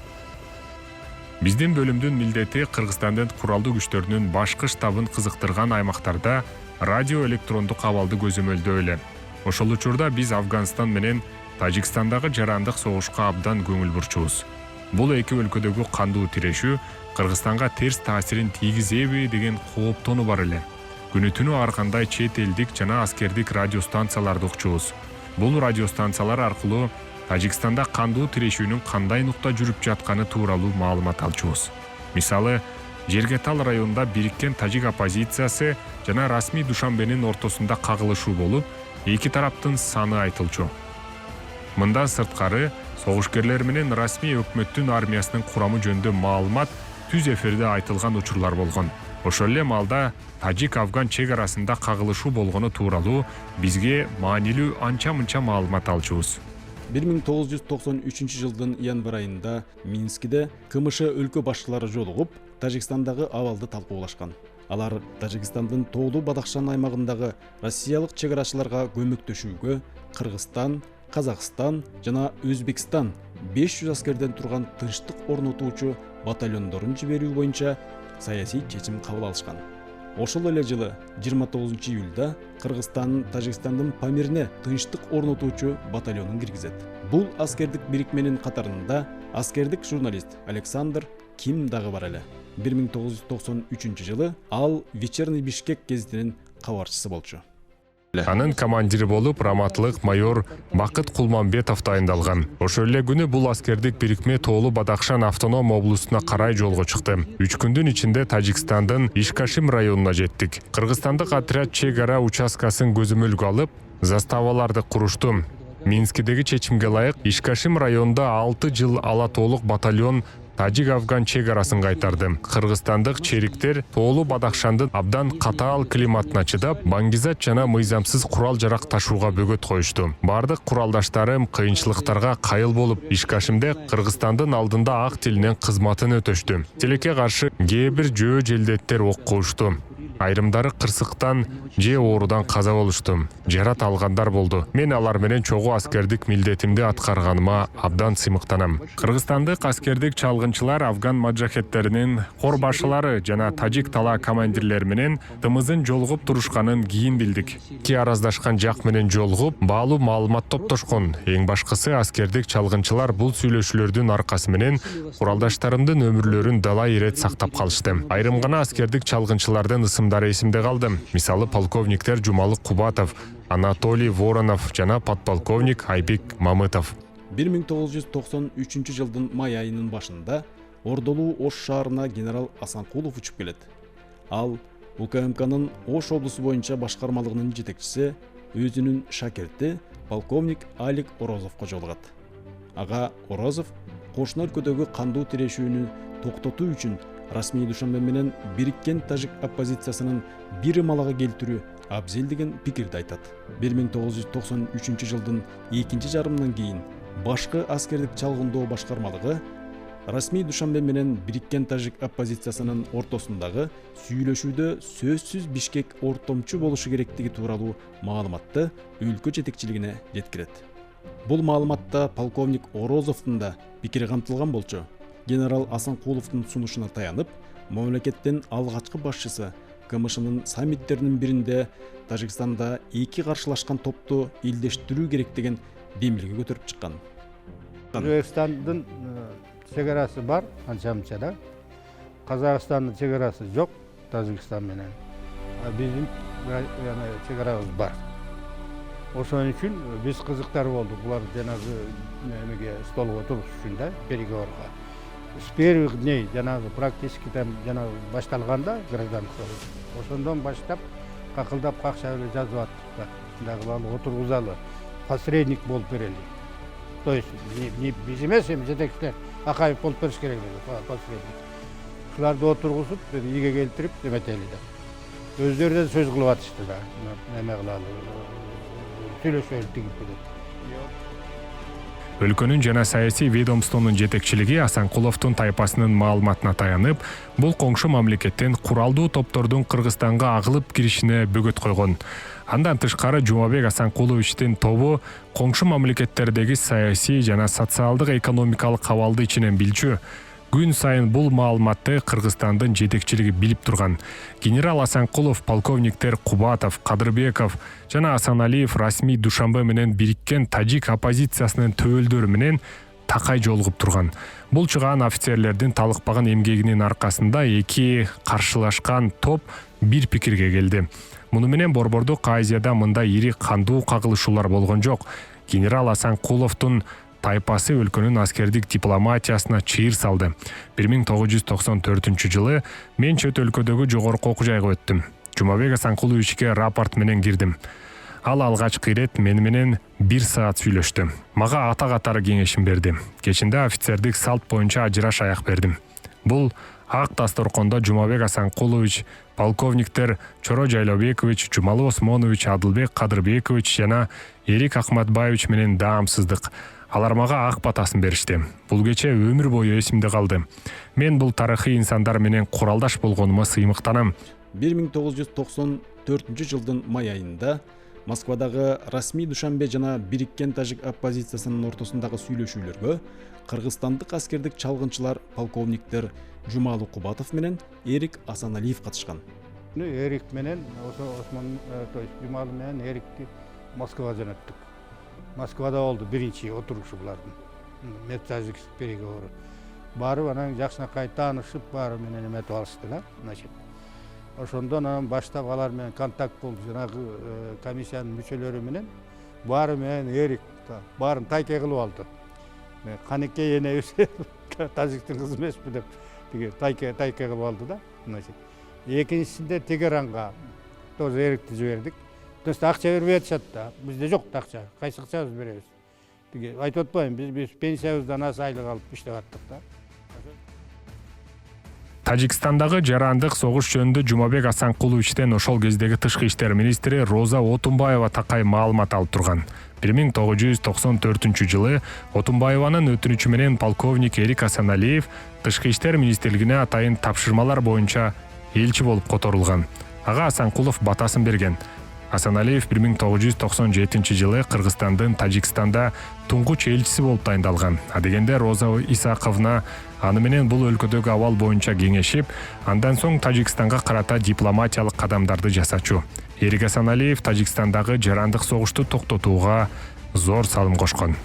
Биздин бөлүмдүн милдети Кыргызстандын куралдуу күчтөрүнүн башкы штабын кызыктырган аймактарда радио электрондук абалды көзөмөлдөө эле. Ошол учурда биз Афганистан менен Тажикстандагы жарандык согушка абдан көңүл бурчубуз. Бул эки өлкөдөгү кандуу тирешүү Кыргызстанга терс таасирин тийгизеби деген кооптонуу бар эле. Күнү-түнү ар кандай чет элдик жана аскердик радиостанцияларды укчубуз. Бул радиостанциялар аркылуу Тажикстанда кандуу тирешүүнүн кандай нукта жүрүп жатканы тууралуу маалымат алчубуз. Мисалы, Жергетал районунда бириккен тажик оппозициясы жана расмий Душанбенин ортосунда кагылышуу болуп, эки тараптын саны айтылчу. Мындан сырткары, согушкерлер менен расмий өкмөттүн армиясынын курамы жөнүндө маалымат түз эфирде айтылган учурлар болгон. Ошол эле маалда Тажик-Афган чек арасында кагылышуу болгону тууралуу бизге маанилүү анча-мынча маалымат алчубуз. 1993 жылдын январь айында Минскиде КМШ өлкө башчылары жолугуп, Тажикстандагы абалды талкуулашкан. Алар Тажикстандын тоолуу Бадахшан аймагындагы россиялык чегарачыларга көмөктөшүүгө Кыргызстан, Казакстан жана Өзбекстан 500 аскерден турган тынчтык орнотуучу батальондорун жиберүү боюнча саясий чечим кабыл алышкан. Ошол эле жылы 29 июлда Кыргызстан Тажикстандын Памирине тынчтык орнотуучу батальонун киргизет. Бул аскердик бирикменин катарында аскердик журналист Александр ким дагы бар эле. 1993 жылы ал Вечерний Бишкек гезитинин кабарчысы болчу. Анын командири болуп раматлык майор Бакыт Кулманбетов дайындалган. Ошол эле күнү бул аскердик бирикме Тоолу Бадахшан автоном облусуна карай жолго чыкты. 3 күндүн ичинде Тажикстандын Ишкашим районуна жеттик. Кыргызстандык отряд чек ара участкасын көзөмөлгө алып, заставаларды курушту. Минскидеги чечимге ылайык Ишкашим районунда 6 жыл ала тоолук батальон Тажик-Афган чек арасын кайтарды. Кыргызстандык чериктер Тоолу Бадахшандын абдан катаал климатына чыдап, баңгизат жана мыйзамсыз курал жарак ташууга бөгөт коюшту. Бардык куралдаштарым кыйынчылыктарга кайыл болуп, Ишкашимде Кыргызстандын алдында ак тилинен кызматын өтөштү. Тилекке каршы кээ бир жөө желдеттер ок коюшту. Айрымдары кырсыктан же оорудан каза болушту. Жарат алгандар болду. Мен алар менен чогуу аскердик милдетимди аткарганыма абдан сыймыктанам. Кыргызстандык аскердик чалгынчылар Афган маджахеттеринин корбашылары жана тажик тала командирлери менен тымызын жолугуп турушканын кийин билдик. Ки араздашкан жак менен жолугуп, баалуу маалымат топтошкон. Эң башкысы аскердик чалгынчылар бул сүйлөшүүлөрдүн аркасы менен куралдаштарымдын өмүрлөрүн далай ирет сактап калышты. Айрым гана аскердик чалгынчылардын эсимде калды. Мисалы полковниктер Жумалык Кубатов, Анатолий Воронов жана подполковник Айбек Мамытов. 1993 жылдын май айынын башында Ордолуу Ош шаарына генерал Асанкулов учуп келет. Ал УКМКнын Ош облусу боюнча башкармалыгынын жетекчиси, өзүнүн шакирти полковник Алик Орозовго жолугат. Ага Орозов кошуна өлкөдөгү кандуу тирешүүнү токтотуу үчүн Расмий Душанбе менен бириккен тажик оппозициясынын бир малага келтирүү абзел деген пикирди айтат. 1993 жылдын 2 жарымынан кийин башкы аскердик чалгындоо башкармалыгы Расмий Душанбе менен бириккен тажик оппозициясынын ортосундагы сүйлөшүүдө сөзсүз Бишкек ортомчу болушу керектиги тууралуу маалыматты өлкө жетекчилигине жеткирет. Бул маалыматта полковник Орозовдун да пикири камтылган болчу. Генерал Асанкуловдун сунушуна таянып, мамлекеттин алгачкы башчысы КМШнын саммиттеринин биринде Тажикстанда эки каршылашкан топту илдештирүү керек деген демилге көтөрүп чыккан. Өзбекстандын чегарасы бар, анча-мынча да. Казакстандын чегарасы жок, Тажикстан менен. Биздин чегарабыз бар. Ошон үчүн биз кызыктар болдук. Булар жанагы немеге столго отуруш үчүн да, переговорга. С первых дней жанагы практически там жанагы башталганда гражданство. Ошондон баштап какылдап какша эле жазып аттык да. Дагы отургузалы, посредник болуп берели. То есть не биз эмес, эми жетекчилер Акаев болуп бериш керек эле, посредник. Шуларды отургузуп, ийге келтирип эметели да. Өздөрү да сөз кылып атышты да. Неме кылалы, сүйлөшөлүп тигип кетет. Өлкөнүн жана саясий ведомствонун жетекчилиги Асанкуловдун тайпасынын маалыматына таянып, бул коңшу мамлекеттен куралдуу топтордун Кыргызстанга агылып киришине бөгөт койгон. Андан тышкары Жумабек Асанкуловичтин тобу коңшу мамлекеттердеги саясий жана социалдык экономикалык абалды ичинен билчү. Күн сайын бул маалыматты Кыргызстандын жетекчилиги билип турган. Генерал Асанкулов, полковниктер Кубатов, Кадырбеков жана Асаналиев Расмий Душанбе менен бириккен тажик оппозициясынын төбөлдөрү менен такай жолугуп турган. Бул чыгаан офицерлердин талыкпаган эмгегинин аркасында эки каршылашкан топ бир пикирге келди. Муну менен Борбордук Азияда мындай ири кандуу кагылышуулар болгон жок. Генерал Асанкуловдун тайпасы өлкөнүн аскердик дипломатиясына чыйыр салды. 1994 жылы мен чөт өлкөдөгү жогорку окуу жайга өттүм. Жумабек Асанкуловичке рапорт менен кирдим. Ал алгачкы ирет менен 1 саат сүйлөштү. Мага ата катары кеңешин берди. Кечинде офицердик салт боюнча ажыраш аяк бердим. Бул ак дасторкондо Жумабек Асанкулович, полковниктер Чоро Жайлобекович, Жумалы Осмонович, Адылбек Кадырбекович жана Эрик Акматбаевич менен даамсыздык. Алар мага ак батасын беришти. Бул кече өмүр бою эсимде калды. Мен бул тарыхый инсандар менен куралдаш болгонума сыймыктанам. 1994 жылдын май айында Москвадагы Расмий Душанбе жана бириккен тажик оппозициясынын ортосундагы сүйлөшүүлөргө кыргызстандык аскердик чалгынчылар полковниктер Жумалы Кубатов менен Эрик Асаналиев катышкан. Эрик менен Осман, то есть Жумалы менен Эрикти Москвага жөнөттүк. Москвада болду биринчи отурушу булардын. Медтажик переговору. барып анан жакшынакай таанышып баары менен эметип алышты да. Значит, ошондон анан баштап алар менен контакт болуп, жанагы комиссиянын мүчөлөрү менен баары менен эрик баарын тайке кылып алды. Канекей энебиз тажиктин кызы эмеспи деп тиги тайке кылып алды да. Значит, экинчисинде Тегеранга тоже эрикти жибердик. То есть акча бербей атышат да. Бизде жок акча. Кайсы акчабыз беребиз? Тиги айтып атпайбы, биз пенсиябыздан аса айлык алып иштеп аттык да. Тажикстандагы жарандык согуш жөнүндө Жумабек Асанкуловичтен ошол кездеги тышкы иштер министри Роза Отунбаева такай маалымат алып турган. 1994-жылы Отунбаеванын өтүнүчү менен полковник Эрик Асаналиев тышкы иштер министрлигине атайын тапшырмалар боюнча элчи болуп которулган. Ага Асанкулов батасын берген. Асаналиев 1997-жылы Кыргызстандын Тажикстанда туңгуч элчиси болуп тайындалган. Адегенде Роза Исаковна аны менен бул өлкөдөгү абал боюнча кеңешип, андан соң Тажикстанга карата дипломатиялык кадамдарды жасачу. Эрик Асаналиев Тажикстандагы жарандык согушту токтотууга зор салым кошкон.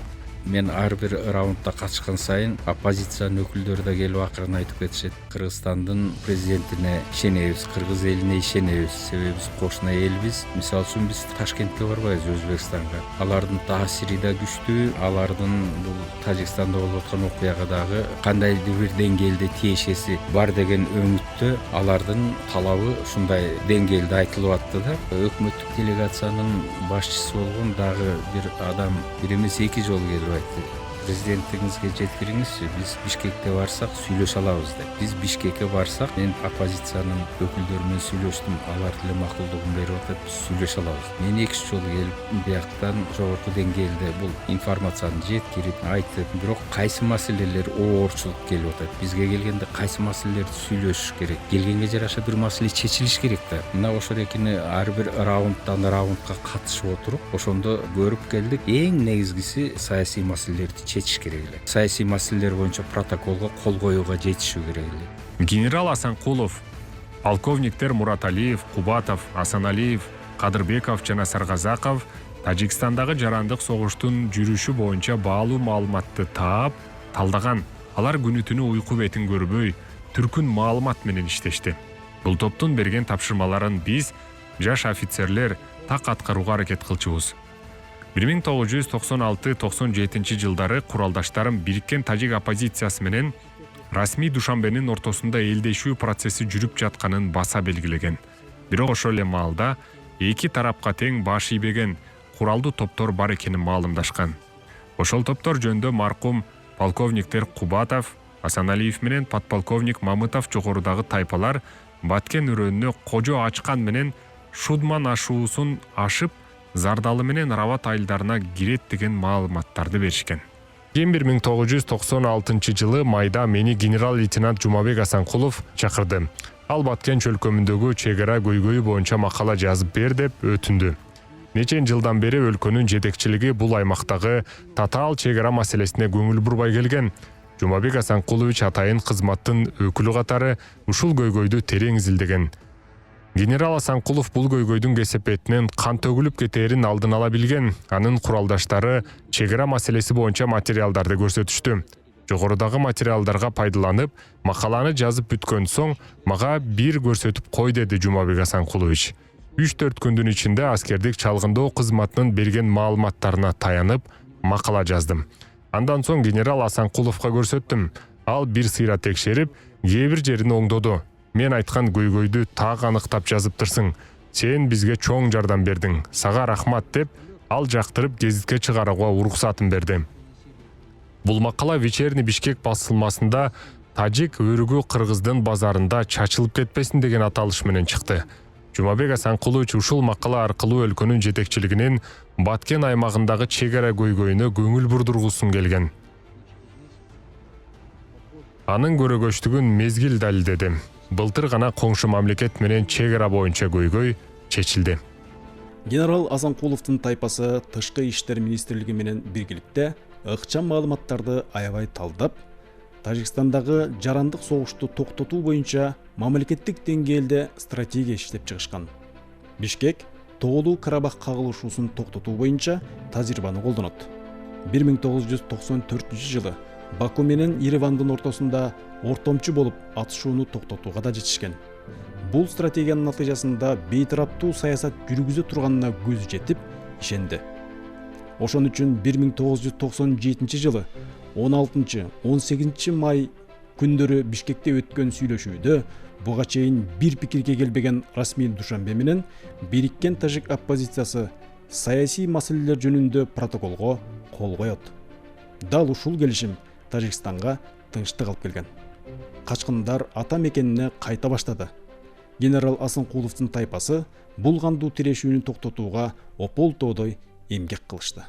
Мен ар бир раундда катышкан сайын оппозициянын өкүлдөрү да келип акырын айтып кетишет. Кыргызстандын президентине ишенебиз, кыргыз элине ишенебиз. Себеби биз кошуна элбиз. Мисалы үчүн биз Ташкентке барбайбыз, Өзбекстанга. Алардын таасири да күчтүү, алардын бул Тажикстанда болуп аткан окуяга дагы кандайдыр бир деңгээлде тиешеси бар деген өңүттө алардын талабы ушундай деңгээлде айтылып атты да. Өкмөттүк делегациянын башчысы болгон дагы бир адам бир эмес эки жолу келип президентиңизге жеткириңизчи, биз Бишкекке барсак сүйлөшө алабыз деп. Биз Бишкекке барсак, мен оппозициянын өкүлдөрү менен сүйлөштүм, алар деле макулдугун берип атат, биз сүйлөшө алабыз. Мен 2 жолу келип, бияктан жогорку деңгээлде бул информацияны жеткирип, айтып, бирок кайсы маселелер оорчулук келип атат. Бизге келгенде кайсы маселелерди сүйлөшүш керек. Келгенге жараша бир маселе чечилиш керек да. Мына ошол экини ар бир раунддан раундка катышып отуруп, ошондо көрүп келдик. Эң негизгиси саясий маселелерди чечиш керек эле. Саясий маселелер боюнча протоколго кол коюуга жетишүү керек эле. Генерал Асанкулов, полковниктер Мураталиев, Кубатов, Асаналиев, Кадырбеков жана Саргазаков Тажикстандагы жарандык согуштун жүрүшү боюнча баалуу маалыматты таап, талдаган. Алар күнү түнү уйку бетин көрбөй, түркүн маалымат менен иштешти. Бул топтун берген тапшырмаларын биз, жаш офицерлер, так аткарууга аракет кылчубуз. 1996-97 жылдары куралдаштарым бириккен тажик оппозициясы менен расмий Душанбенин ортосунда элдешүү процесси жүрүп жатканын баса белгилеген. Бирок ошол эле маалда эки тарапка тең баш ийбеген куралдуу топтор бар экенин маалымдашкан. Ошол топтор жөнүндө маркум полковниктер Кубатов, Асаналиев менен подполковник Мамытов жогорудагы тайпалар Баткен өрөөнүнө кожо ачкан менен Шудман ашуусун ашып, Зардалы менен Рават айылдарына кирет деген маалыматтарды беришкен. 1996 жылы майда мени генерал-лейтенант Жумабек Асанкулов чакырды. Ал Баткен чөлкөмүндөгү чегара көйгөйү боюнча макала жазып бер деп өтүндү. Нече жылдан бери өлкөнүн жетекчилиги бул аймактагы татаал чегара маселесине көңүл бурбай келген. Жумабек Асанкулович атайын кызматтын өкүлү катары ушул көйгөйдү терең изилдеген. Генерал Асанкулов бул көйгөйдүн кесепетинен кан төгүлүп кетээрин алдын ала билген. Анын куралдаштары чегара маселеси боюнча материалдарды көрсөтүштү. Жогорудагы материалдарга пайдаланып, макаланы жазып бүткөн соң, мага бир көрсөтүп кой деди Жумабек Асанкулович. 3-4 күндүн ичинде аскердик чалгындоо кызматынын берген маалыматтарына таянып, макала жаздым. Андан соң генерал Асанкуловго көрсөттүм. Ал бир сыйра текшерип, кээ бир жерин оңдоду. Мен айткан көйгөйдү так аныктап жазыптырсың. Сен бизге чоң жардам бердиң. Сага рахмат деп, ал жактырып гезитке чыгарууга уруксатын берди. Бул макала Вечерний Бишкек басылмасында тажик өрүгү кыргыздын базарында чачылып кетпесин деген аталыш менен чыкты. Жумабек Асанкулович ушул макала аркылуу өлкөнүн жетекчилигинин Баткен аймагындагы чегара көйгөйүнө көңүл бурдургусун келген. Анын көрөгөчтүгүн мезгил далилдеди. Былтыр гана коңшу мамлекет менен чегара боюнча көйгөй чечилди. Генерал Асанкуловдун тайпасы Тышкы иштер министрлиги менен биргеликте ыкчам маалыматтарды аябай талдап, Тажикстандагы жарандык согушту токтотуу боюнча мамлекеттик деңгээлде стратегия иштеп чыгышкан. Бишкек Тоолуу Карабах кагылышуусун токтотуу боюнча тажрыйбаны колдонот. 1994 жылы Баку менен Еревандын ортосунда ортомчу болуп атышууну токтотууга да жетишкен. Бул стратегиянын натыйжасында бейтараптуу саясат жүргүзө турганына көзү жетип ишенди. Ошон үчүн 1997 жылы 16-18 май күндөрү Бишкекте өткөн сүйлөшүүдө буга чейин бир пикирге келбеген Расмий Душанбе менен бириккен тажик оппозициясы саясий маселелер жөнүндө протоколго кол коет. Дал ушул келишим Тажикстанга тынчтык алып келген. Качкындар ата мекенине кайта баштады. Генерал Асанкуловдун тайпасы бул кандуу тирешүүнү токтотууга ополтоодой эмгек кылышты.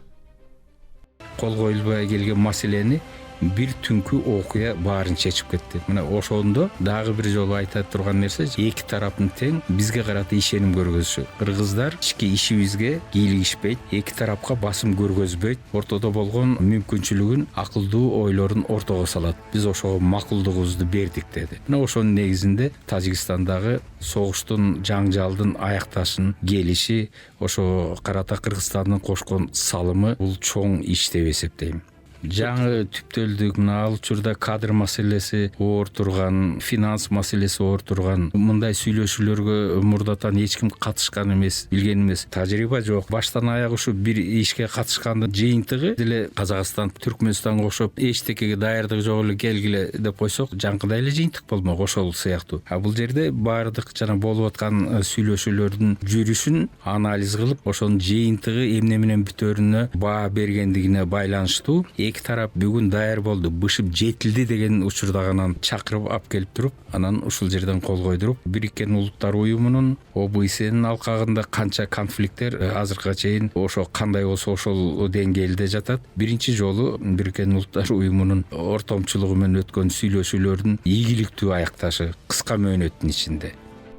Кол коюлбай келген маселени бир түнкү окуя баарын чечип кетти. Мына ошондо дагы бир жолу айта турган нерсе, эки тараптын тең бизге карата ишеним көргөзүшү. Кыргыздар ички ишибизге кийлигишпейт, эки тарапка басым көргөзбөйт, ортодо болгон мүмкүнчүлүгүн, акылдуу ойлорун ортого салат. Биз ошого макулдугубузду бердик деди. Мына ошонун негизинде Тажикстандагы согуштун, жаңжалдын аякташын келиши, ошо карата Кыргызстандын кошкон салымы бул чоң иш деп эсептейм. Жаңы түптөлдүк, мына ал учурда кадр маселеси оор турган, финанс маселеси оор турган. Мындай сүйлөшүүлөргө мурдатан эч ким катышкан эмес, билген эмес. Тажрыйба жок. Баштан аяк ушу бир ишке катышкандын жыйынтыгы деле Казакстан, Түркмөнстанга окшоп эчтекеге даярдык жок эле келгиле деп койсок, жаңкыдай эле жыйынтык болмок ошол сыяктуу. А бул жерде баардык жана болуп аткан сүйлөшүүлөрдүн жүрүшүн анализ кылып, ошонун жыйынтыгы эмне менен бүтөөрүнө баа бергендигине байланыштуу. Эки тарап бүгүн даяр болду, бышып жетилди деген учурдаганан чакырып алып келип туруп, анан ушул жерден кол койдуруп, Бириккен Улуттар Уюмунун ОБСЕнин алкагында канча конфликттер азыркыга чейин ошо кандай болсо ошол деңгээлде жатат. Биринчи жолу Бириккен Улуттар Уюмунун ортомчулугу менен өткөн сүйлөшүүлөрдүн ийгиликтүү аякташы кыска мөөнөттүн ичинде.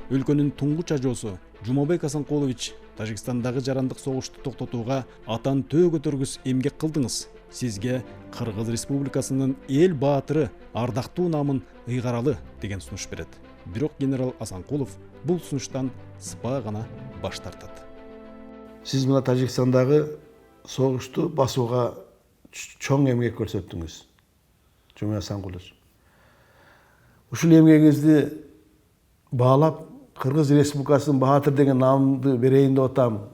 Өлкөнүн туңгуч ажоосу Жумабек Асанкулович Тажикстандагы жарандык согушту токтотууга атан төө көтөргүс эмгек кылдыңыз. Сизге Кыргыз Республикасынын эл баатыры ардактуу намын ыйгаралы деген сунуш берет. Бирок генерал Асанкулов бул сунуштан сыпаа гана баш тартат. Сиз мына Тажикстандагы согушту басууга чоң эмгек көрсөттүңүз. Жумабек Асанкулович. Ушул эмгегиңизди баалап Кыргыз Республикасынын баатыр деген намды берейин деп атам.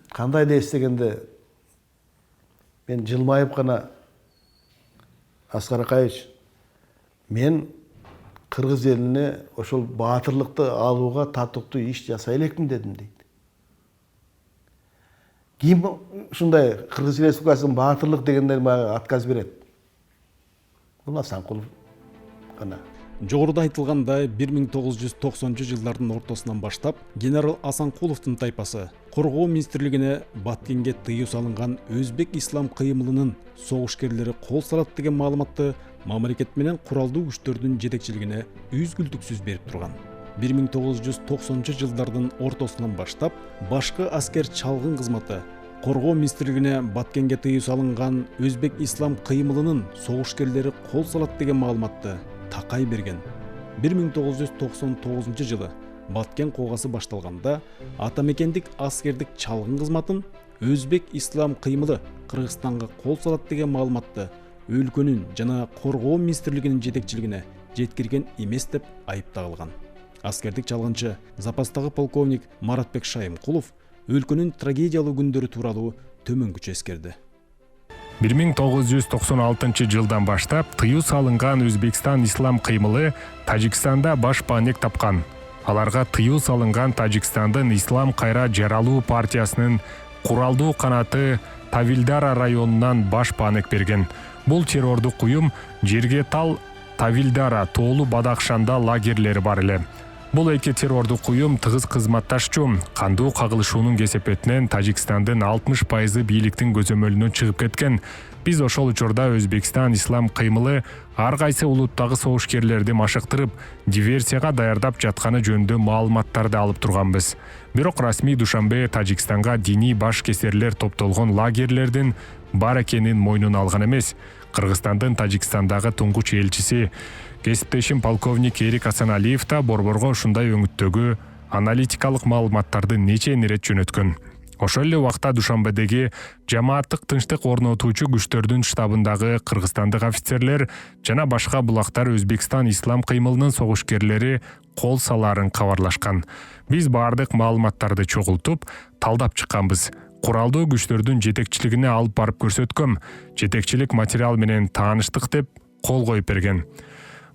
Кандай да эстегенде мен жылмайып гана Аскар Акаевич, мен Кыргыз элине ошол баатырлыкты алууга татыктуу иш жасай элекмин дедим дейт. Ким ушундай Кыргыз Республикасынын баатырлык дегендер мага отказ берет? Бул Асанкулов гана. Жогоруда айтылгандай 1990 жылдардын ортосунан баштап генерал Асанкуловдун тайпасы Коргоо министрлигине Баткенге тыюу салынган өзбек ислам кыймылынын согушкерлери кол салат деген маалыматты мамлекет менен куралдуу күчтөрдүн жетекчилигине үзгүлтүксүз берип турган. 1990 жылдардын ортосунан баштап башкы аскер чалгын кызматы Коргоо министрлигине Баткенге тыюу салынган өзбек ислам кыймылынын согушкерлери кол салат деген маалыматты такай берген. 1999 жылы Баткен коогасы башталганда атамекендик аскердик чалгын кызматын өзбек ислам кыймылы Кыргызстанга кол салат деген маалыматты өлкөнүн жана Коргоо министрлигинин жетекчилигине жеткирген эмес деп айыпталган. Аскердик чалгынчы запастагы полковник Маратбек Шайымкулов өлкөнүн трагедиялуу күндөрү тууралуу төмөнгүчө эскерди. 1996 жылдан баштап тыюу салынган Өзбекстан ислам кыймылы Тажикстанда баш баанек тапкан. Аларга тыюу салынган Тажикстандын Ислам кайра жаралуу партиясынын куралдуу канаты Тавилдара районунан баш баанек берген. Бул террордук уюм жерге тал Тавилдара тоолу Бадахшанда лагерлери бар эле. Бул эки террордук уюм тыгыз кызматташчу. Кандуу кагылышуунун кесепетинен Тажикстандын 60% бийликтин көзөмөлүнөн чыгып кеткен. Биз ошол учурда Өзбекстан ислам кыймылы ар кайсы улуттагы согушкерлерди машыктырып, диверсияга даярдап жатканы жөнүндө маалыматтарды алып турганбыз. Бирок Расмий Душанбе Тажикстанга диний баш кесерлер топтолгон лагерлердин бар экенин мойнуна алган эмес. Кыргызстандын Тажикстандагы туңгуч элчиси кесиптешим полковник Эрик Асаналиев да борборго ушундай өңүттөгү аналитикалык маалыматтарды нече ирет жөнөткөн. Ошол эле убакта Душанбедеги жамааттык тынчтык орнотуучу күчтөрдүн штабындагы кыргызстандык офицерлер жана башка булактар Өзбекстан ислам кыймылынын согушкерлери кол салаарын кабарлашкан. Биз баардык маалыматтарды чогултуп, талдап чыкканбыз. Куралдуу күчтөрдүн жетекчилигине алып барып көрсөткөм. Жетекчилик материал менен тааныштык деп кол коюп берген.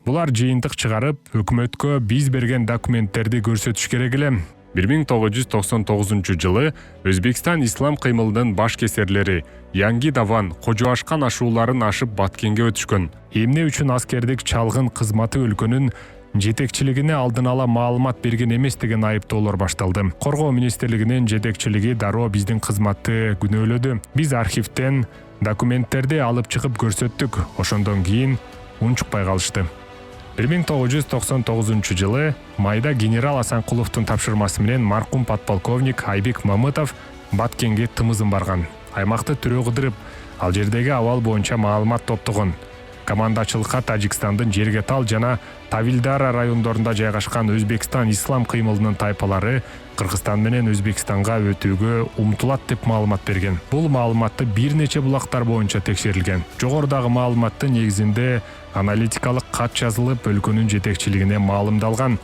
Булар жыйынтык чыгарып, өкмөткө биз берген документтерди көрсөтүш керек эле. 1999 жылы Өзбекстан ислам кыймылынын баш кесерлери Янги Даван Кожоашкан ашууларын ашып Баткенге өтүшкөн. Эмне үчүн аскердик чалгын кызматы өлкөнүн жетекчилигине алдын ала маалымат берген эмес деген айыптоолор башталды. Коргоо министрлигинин жетекчилиги дароо биздин кызматты күнөөлөдү. Биз архивден документтерди алып чыгып көрсөттүк. Ошондон кийин унчукпай калышты. 1999 жылы майда генерал Асанкуловдун тапшырмасы менен маркум подполковник Айбек Мамытов Баткенге тымызын барган. Аймакты түрөө кыдырып, ал жердеги абал боюнча маалымат топтогон. Командачылыкка Тажикстандын Жергетал жана Тавилдара райондорунда жайгашкан Өзбекстан ислам кыймылынын тайпалары Кыргызстан менен Өзбекстанга өтүүгө умтулат деп маалымат берген. Бул маалыматты бир нече булактар боюнча текшерилген. Жогорудагы маалыматтын негизинде аналитикалык кат жазылып, өлкөнүн жетекчилигине маалымдалган.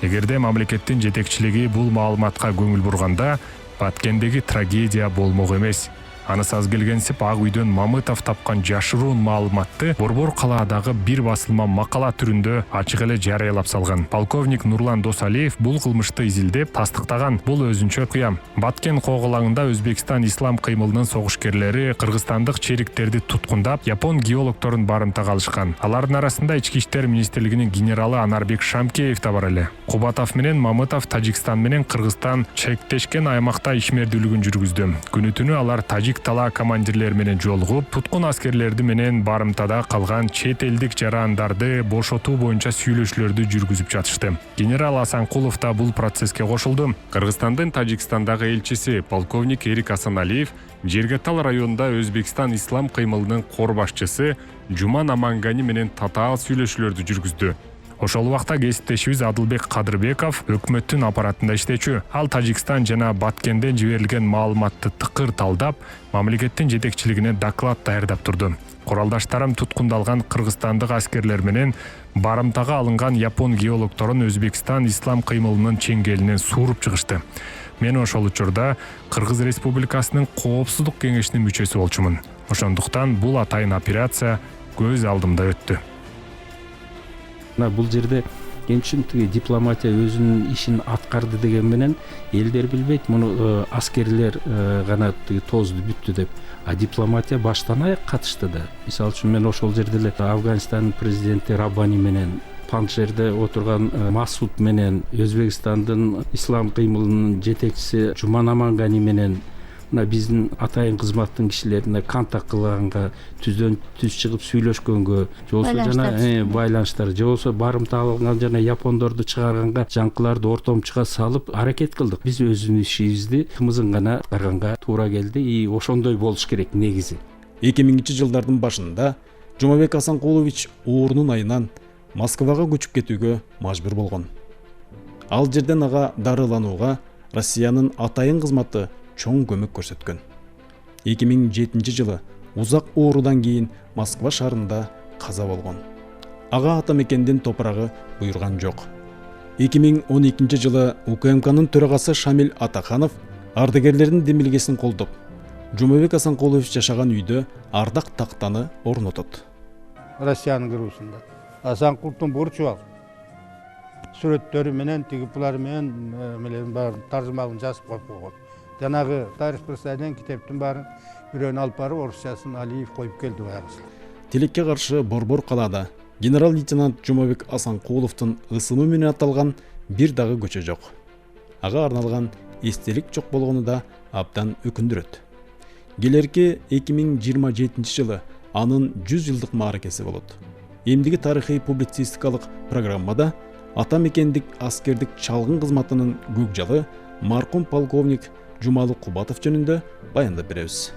Эгерде мамлекеттин жетекчилиги бул маалыматка көңүл бурганда, Баткендеги трагедия болмок эмес. Анысы аз келгенсип Ак үйдөн Мамытов тапкан жашыруун маалыматты Борбор калаадагы бир басылма макала түрүндө ачык эле жарыялап салган. Полковник Нурлан Досалиев бул кылмышты изилдеп тастыктаган. Бул өзүнчө кыям. Баткен коголаңында Өзбекстан ислам кыймылынын согушкерлери кыргызстандык чериктерди туткундап, япон геологторун барымтага алышкан. Алардын арасында Ички иштер министрлигинин генералы Анарбек Шамкеев да бар эле. Кубатов менен Мамытов Тажикстан менен Кыргызстан чектешкен аймакта ишмердүүлүгүн жүргүздү. Күнү-түнү алар тажик тала командирлер менен жолугуп, туткун аскерлерди менен барымтада калган чет элдик жарандарды бошотуу боюнча сүйлөшүүлөрдү жүргүзүп жатышты. Генерал Асанкулов да бул процесске кошулду. Кыргызстандын Тажикстандагы элчиси полковник Эрик Асаналиев Жергетал районунда Өзбекстан ислам кыймылынын кор башчысы Жуман Амангани менен татаал сүйлөшүүлөрдү жүргүздү. Ошол убакта кесиптешибиз Адылбек Кадырбеков өкмөттүн аппаратында иштечү. Ал Тажикстан жана Баткенден жиберилген маалыматты тыкыр талдап, мамлекеттин жетекчилигине доклад даярдап турду. Куралдаштарым туткундалган кыргызстандык аскерлер менен барымтага алынган япон геологторун Өзбекстан ислам кыймылынын чеңгелинен сууруп чыгышты. Мен ошол учурда Кыргыз Республикасынын Коопсуздук кеңешинин мүчөсү болчумун. Ошондуктан бул атайын операция көз алдымда өттү. Бул жерде кенчин дипломатия өзүнүн ишин аткарды деген менен элдер билбейт, муну аскерлер гана тозду бүттү деп. А дипломатия баштан аяк катышты да. Мисалы үчүн мен ошол жерде эле Афганистандын президенти Раббани менен, Панжшерде отурган Масуд менен, Өзбекстандын ислам кыймылынын жетекчиси Жуман Амангани менен мына биздин атайын кызматтын кишилерине контакт кылганга, түздөн түз чыгып сүйлөшкөнгө, же болбосо жана байланыштар, же болбосо барымта алган жана япондорду чыгарганга жаңкыларды ортомчуга салып аракет кылдык. Биз өзүбүздүн ишибизди тымызын гана аткарганга туура келди и ошондой болуш керек негизи. 2000-жылдардын башында Жумабек Асанкулович оорунун айынан Москвага көчүп кетүүгө мажбур болгон. Ал жерден ага дарыланууга Россиянын атайын кызматы чоң көмөк көрсөткөн. 2007 жылы узак оорудан кийин Москва шаарында каза болгон. Ага ата мекендин топурагы буйрган жок. 2012 жылы УКМКнын төрагасы Шамил Атаханов ардагерлердин демилгесин колдоп, Жумабек Асанкулович жашаган үйдө ардак тактаны орнотот. Россиянын кыргызында Асанкуловдун бурчу бар. Сүрөттөрү менен, тигиплары менен баарын таржымалын жазып коюп койгон. Жанагы тарих представлен китептин баарын бирөөнү алып барып орусчасын Алиев коюп келди баягысы. Тилекке каршы Борбор калаада генерал-лейтенант Жумабек Асанкуловдун ысымы менен аталган бир дагы көчө жок. Ага арналган эстелик жок болгону да абдан өкүндүрөт. Келерки 2027 жылы анын 100 жылдык мааракеси болот. Эмдиги тарыхый публицистикалык программада ата мекендик аскердик чалгын кызматынын көк жалы маркум полковник Жумалы Кубатов жөнүндө баяндап беребиз.